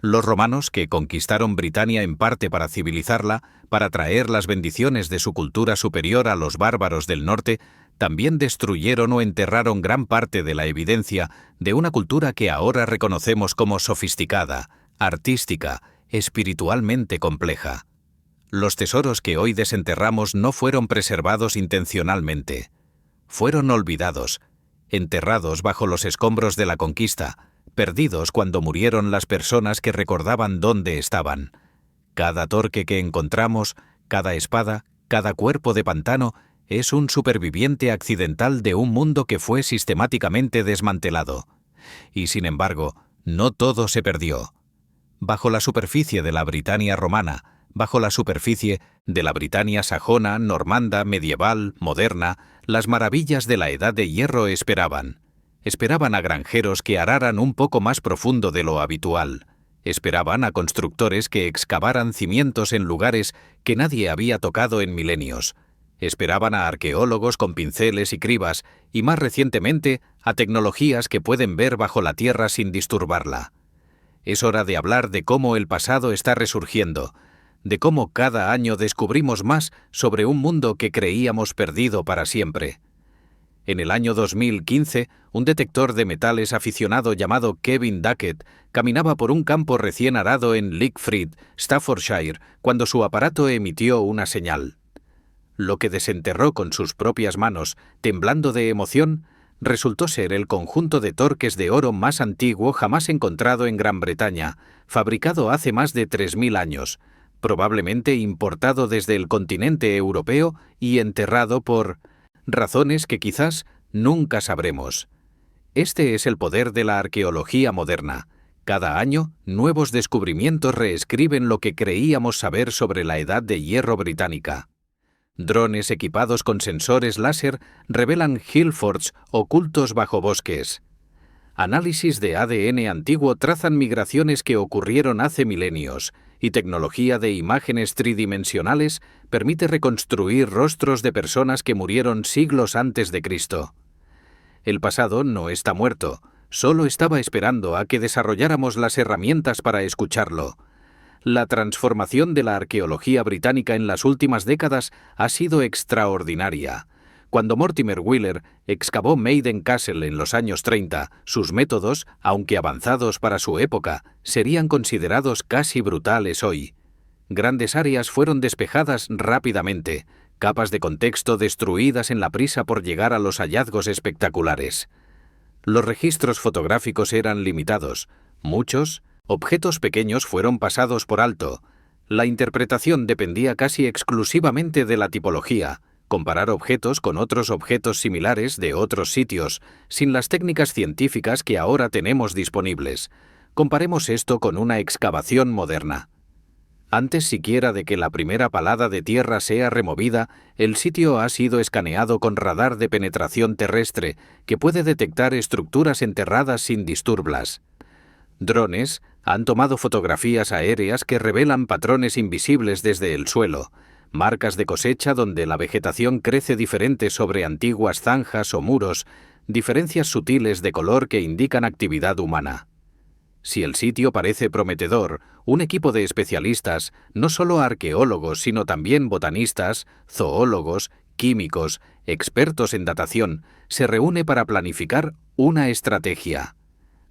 Los romanos, que conquistaron Britania en parte para civilizarla, para traer las bendiciones de su cultura superior a los bárbaros del norte, también destruyeron o enterraron gran parte de la evidencia de una cultura que ahora reconocemos como sofisticada, artística, espiritualmente compleja. Los tesoros que hoy desenterramos no fueron preservados intencionalmente. Fueron olvidados, enterrados bajo los escombros de la conquista, perdidos cuando murieron las personas que recordaban dónde estaban. Cada torque que encontramos, cada espada, cada cuerpo de pantano, es un superviviente accidental de un mundo que fue sistemáticamente desmantelado. Y sin embargo, no todo se perdió. Bajo la superficie de la Britania romana, bajo la superficie de la Britania sajona, normanda, medieval, moderna, las maravillas de la Edad de Hierro esperaban. Esperaban a granjeros que araran un poco más profundo de lo habitual. Esperaban a constructores que excavaran cimientos en lugares que nadie había tocado en milenios. Esperaban a arqueólogos con pinceles y cribas, y más recientemente a tecnologías que pueden ver bajo la tierra sin disturbarla. Es hora de hablar de cómo el pasado está resurgiendo, de cómo cada año descubrimos más sobre un mundo que creíamos perdido para siempre. En el año 2015, un detector de metales aficionado llamado Kevin Duckett caminaba por un campo recién arado en Lichfield, Staffordshire, cuando su aparato emitió una señal. Lo que desenterró con sus propias manos, temblando de emoción, resultó ser el conjunto de torques de oro más antiguo jamás encontrado en Gran Bretaña, fabricado hace más de 3000 años, probablemente importado desde el continente europeo y enterrado por razones que quizás nunca sabremos. Este es el poder de la arqueología moderna. Cada año, nuevos descubrimientos reescriben lo que creíamos saber sobre la Edad de Hierro británica. Drones equipados con sensores láser revelan hillforts ocultos bajo bosques. Análisis de ADN antiguo trazan migraciones que ocurrieron hace milenios, y tecnología de imágenes tridimensionales permite reconstruir rostros de personas que murieron siglos antes de Cristo. El pasado no está muerto, solo estaba esperando a que desarrolláramos las herramientas para escucharlo. La transformación de la arqueología británica en las últimas décadas ha sido extraordinaria. Cuando Mortimer Wheeler excavó Maiden Castle en los años 30, sus métodos, aunque avanzados para su época, serían considerados casi brutales hoy. Grandes áreas fueron despejadas rápidamente, capas de contexto destruidas en la prisa por llegar a los hallazgos espectaculares. Los registros fotográficos eran limitados. Muchos objetos pequeños fueron pasados por alto. La interpretación dependía casi exclusivamente de la tipología, comparar objetos con otros objetos similares de otros sitios, sin las técnicas científicas que ahora tenemos disponibles. Comparemos esto con una excavación moderna. Antes siquiera de que la primera palada de tierra sea removida, el sitio ha sido escaneado con radar de penetración terrestre, que puede detectar estructuras enterradas sin disturbarlas. Drones han tomado fotografías aéreas que revelan patrones invisibles desde el suelo, marcas de cosecha donde la vegetación crece diferente sobre antiguas zanjas o muros, diferencias sutiles de color que indican actividad humana. Si el sitio parece prometedor, un equipo de especialistas, no solo arqueólogos, sino también botanistas, zoólogos, químicos, expertos en datación, se reúne para planificar una estrategia.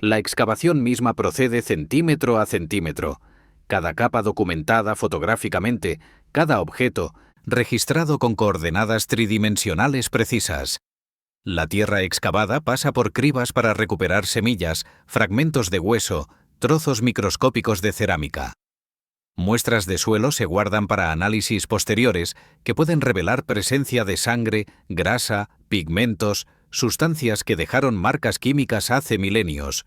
La excavación misma procede centímetro a centímetro. Cada capa documentada fotográficamente, cada objeto registrado con coordenadas tridimensionales precisas. La tierra excavada pasa por cribas para recuperar semillas, fragmentos de hueso, trozos microscópicos de cerámica. Muestras de suelo se guardan para análisis posteriores que pueden revelar presencia de sangre, grasa, pigmentos, sustancias que dejaron marcas químicas hace milenios.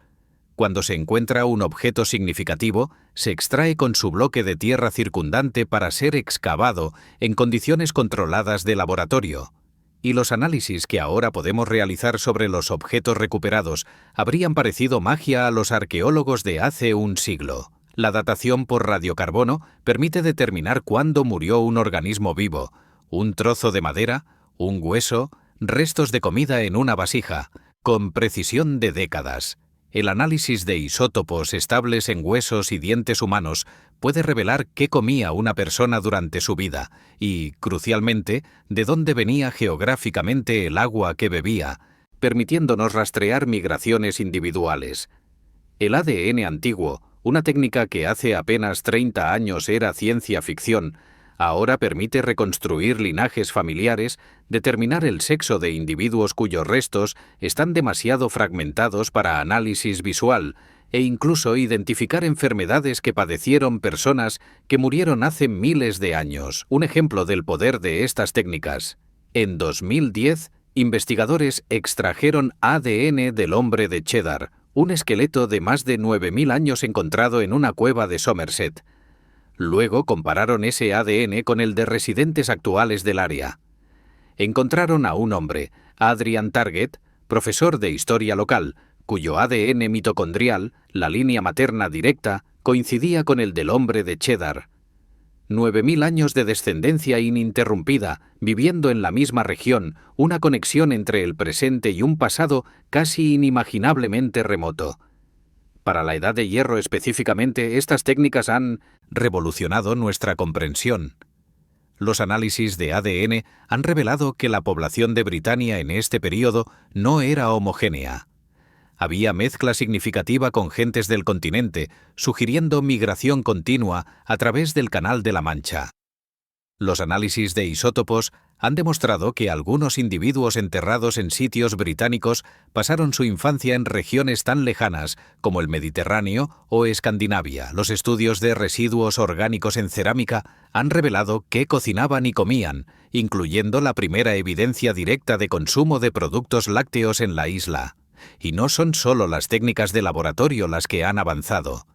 Cuando se encuentra un objeto significativo, se extrae con su bloque de tierra circundante para ser excavado en condiciones controladas de laboratorio. Y los análisis que ahora podemos realizar sobre los objetos recuperados habrían parecido magia a los arqueólogos de hace un siglo. La datación por radiocarbono permite determinar cuándo murió un organismo vivo, un trozo de madera, un hueso, restos de comida en una vasija, con precisión de décadas. El análisis de isótopos estables en huesos y dientes humanos puede revelar qué comía una persona durante su vida y, crucialmente, de dónde venía geográficamente el agua que bebía, permitiéndonos rastrear migraciones individuales. El ADN antiguo, una técnica que hace apenas 30 años era ciencia ficción, ahora permite reconstruir linajes familiares, determinar el sexo de individuos cuyos restos están demasiado fragmentados para análisis visual e incluso identificar enfermedades que padecieron personas que murieron hace miles de años. Un ejemplo del poder de estas técnicas. En 2010, investigadores extrajeron ADN del hombre de Cheddar, un esqueleto de más de 9000 años encontrado en una cueva de Somerset. Luego compararon ese ADN con el de residentes actuales del área. Encontraron a un hombre, Adrian Target, profesor de historia local, cuyo ADN mitocondrial, la línea materna directa, coincidía con el del hombre de Cheddar. 9000 años de descendencia ininterrumpida, viviendo en la misma región, una conexión entre el presente y un pasado casi inimaginablemente remoto. Para la Edad de Hierro específicamente, estas técnicas han revolucionado nuestra comprensión. Los análisis de ADN han revelado que la población de Britania en este período no era homogénea. Había mezcla significativa con gentes del continente, sugiriendo migración continua a través del Canal de la Mancha. Los análisis de isótopos han demostrado que algunos individuos enterrados en sitios británicos pasaron su infancia en regiones tan lejanas como el Mediterráneo o Escandinavia. Los estudios de residuos orgánicos en cerámica han revelado qué cocinaban y comían, incluyendo la primera evidencia directa de consumo de productos lácteos en la isla. Y no son solo las técnicas de laboratorio las que han avanzado.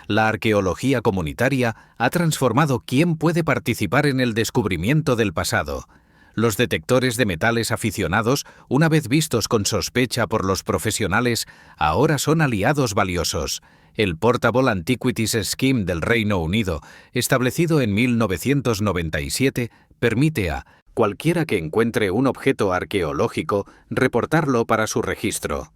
La arqueología comunitaria ha transformado quién puede participar en el descubrimiento del pasado. Los detectores de metales aficionados, una vez vistos con sospecha por los profesionales, ahora son aliados valiosos. El Portable Antiquities Scheme del Reino Unido, establecido en 1997, permite a cualquiera que encuentre un objeto arqueológico reportarlo para su registro.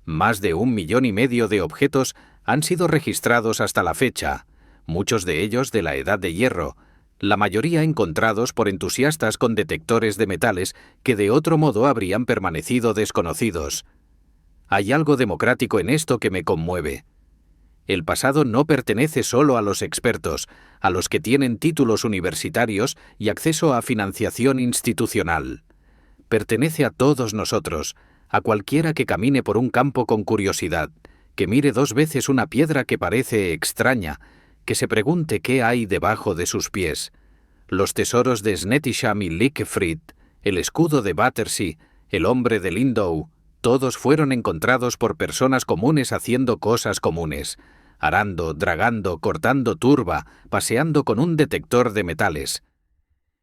Más de 1,5 millones de objetos han sido registrados hasta la fecha, muchos de ellos de la Edad de Hierro, la mayoría encontrados por entusiastas con detectores de metales que de otro modo habrían permanecido desconocidos. Hay algo democrático en esto que me conmueve. El pasado no pertenece solo a los expertos, a los que tienen títulos universitarios y acceso a financiación institucional. Pertenece a todos nosotros, a cualquiera que camine por un campo con curiosidad, que mire 2 veces una piedra que parece extraña, que se pregunte qué hay debajo de sus pies. Los tesoros de Snettisham y Lickfried, el escudo de Battersea, el hombre de Lindow, todos fueron encontrados por personas comunes haciendo cosas comunes, arando, dragando, cortando turba, paseando con un detector de metales.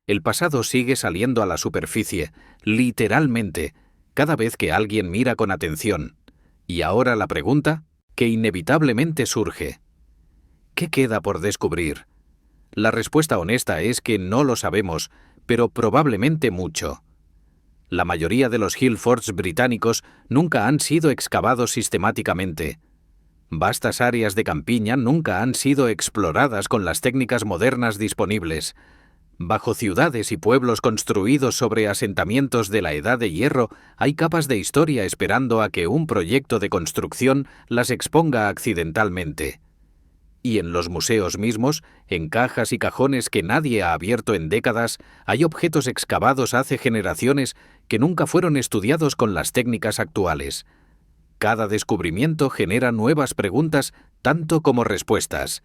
El pasado sigue saliendo a la superficie, literalmente, cada vez que alguien mira con atención. Y ahora la pregunta, que inevitablemente surge: ¿qué queda por descubrir? La respuesta honesta es que no lo sabemos, pero probablemente mucho. La mayoría de los hill forts británicos nunca han sido excavados sistemáticamente. Vastas áreas de campiña nunca han sido exploradas con las técnicas modernas disponibles. Bajo ciudades y pueblos construidos sobre asentamientos de la Edad de Hierro, hay capas de historia esperando a que un proyecto de construcción las exponga accidentalmente. Y en los museos mismos, en cajas y cajones que nadie ha abierto en décadas, hay objetos excavados hace generaciones que nunca fueron estudiados con las técnicas actuales. Cada descubrimiento genera nuevas preguntas tanto como respuestas.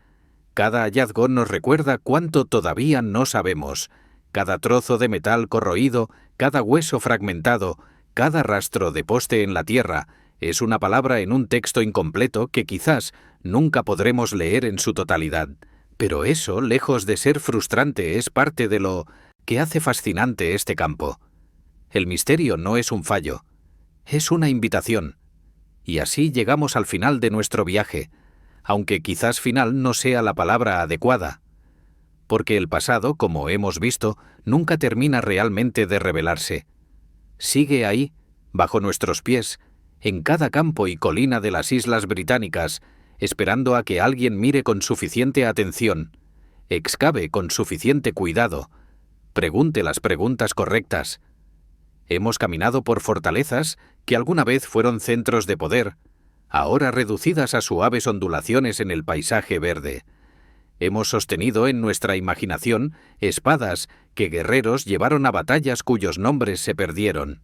Cada hallazgo nos recuerda cuánto todavía no sabemos. Cada trozo de metal corroído, cada hueso fragmentado, cada rastro de poste en la tierra, es una palabra en un texto incompleto que quizás nunca podremos leer en su totalidad. Pero eso, lejos de ser frustrante, es parte de lo que hace fascinante este campo. El misterio no es un fallo, es una invitación. Y así llegamos al final de nuestro viaje, aunque quizás final no sea la palabra adecuada. Porque el pasado, como hemos visto, nunca termina realmente de revelarse. Sigue ahí, bajo nuestros pies, en cada campo y colina de las islas británicas, esperando a que alguien mire con suficiente atención, excave con suficiente cuidado, pregunte las preguntas correctas. Hemos caminado por fortalezas que alguna vez fueron centros de poder, ahora reducidas a suaves ondulaciones en el paisaje verde. Hemos sostenido en nuestra imaginación espadas que guerreros llevaron a batallas cuyos nombres se perdieron.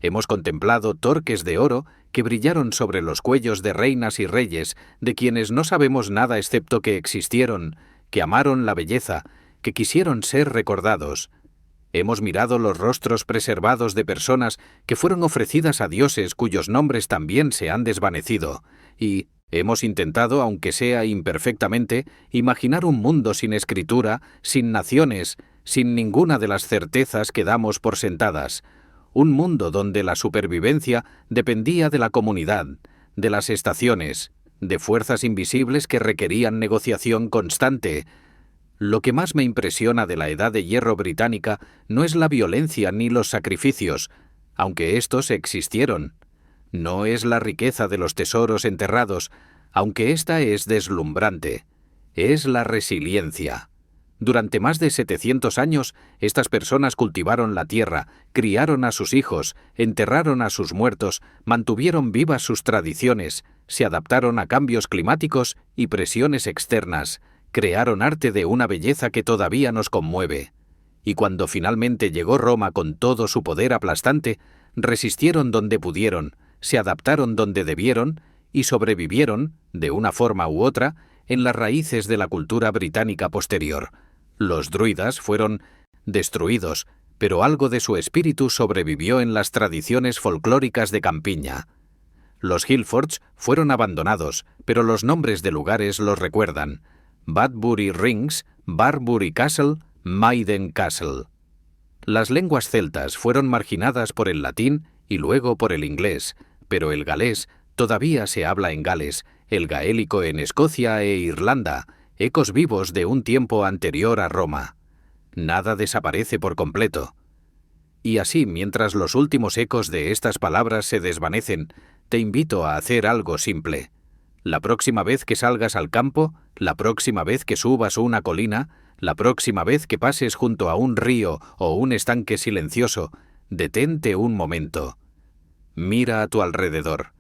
Hemos contemplado torques de oro que brillaron sobre los cuellos de reinas y reyes, de quienes no sabemos nada excepto que existieron, que amaron la belleza, que quisieron ser recordados. Hemos mirado los rostros preservados de personas que fueron ofrecidas a dioses cuyos nombres también se han desvanecido, y hemos intentado, aunque sea imperfectamente, imaginar un mundo sin escritura, sin naciones, sin ninguna de las certezas que damos por sentadas. Un mundo donde la supervivencia dependía de la comunidad, de las estaciones, de fuerzas invisibles que requerían negociación constante. Lo que más me impresiona de la Edad de Hierro británica no es la violencia ni los sacrificios, aunque estos existieron. No es la riqueza de los tesoros enterrados, aunque esta es deslumbrante, es la resiliencia. Durante más de 700 años, estas personas cultivaron la tierra, criaron a sus hijos, enterraron a sus muertos, mantuvieron vivas sus tradiciones, se adaptaron a cambios climáticos y presiones externas, crearon arte de una belleza que todavía nos conmueve. Y cuando finalmente llegó Roma con todo su poder aplastante, resistieron donde pudieron, se adaptaron donde debieron y sobrevivieron, de una forma u otra, en las raíces de la cultura británica posterior. Los druidas fueron destruidos, pero algo de su espíritu sobrevivió en las tradiciones folclóricas de campiña. Los Hillfords fueron abandonados, pero los nombres de lugares los recuerdan. Badbury Rings, Barbury Castle, Maiden Castle. Las lenguas celtas fueron marginadas por el latín y luego por el inglés, pero el galés todavía se habla en Gales, el gaélico en Escocia e Irlanda, ecos vivos de un tiempo anterior a Roma. Nada desaparece por completo. Y así, mientras los últimos ecos de estas palabras se desvanecen, te invito a hacer algo simple. La próxima vez que salgas al campo, la próxima vez que subas una colina, la próxima vez que pases junto a un río o un estanque silencioso, detente un momento. Mira a tu alrededor.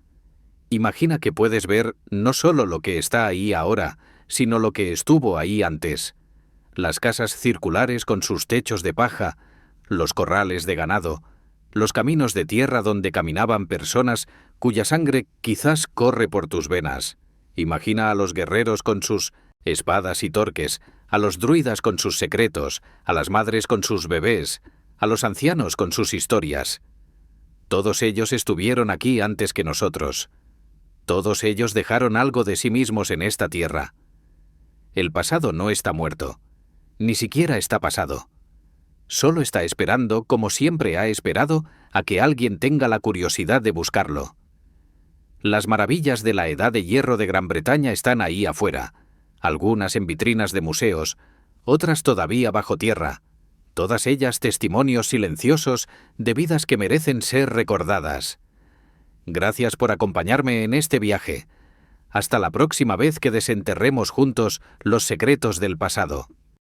Imagina que puedes ver no solo lo que está ahí ahora, sino lo que estuvo ahí antes. Las casas circulares con sus techos de paja, los corrales de ganado, los caminos de tierra donde caminaban personas cuya sangre quizás corre por tus venas. Imagina a los guerreros con sus espadas y torques, a los druidas con sus secretos, a las madres con sus bebés, a los ancianos con sus historias. Todos ellos estuvieron aquí antes que nosotros. Todos ellos dejaron algo de sí mismos en esta tierra. El pasado no está muerto, ni siquiera está pasado. Solo está esperando, como siempre ha esperado, a que alguien tenga la curiosidad de buscarlo. Las maravillas de la Edad de Hierro de Gran Bretaña están ahí afuera, algunas en vitrinas de museos, otras todavía bajo tierra, todas ellas testimonios silenciosos de vidas que merecen ser recordadas. Gracias por acompañarme en este viaje. Hasta la próxima vez que desenterremos juntos los secretos del pasado.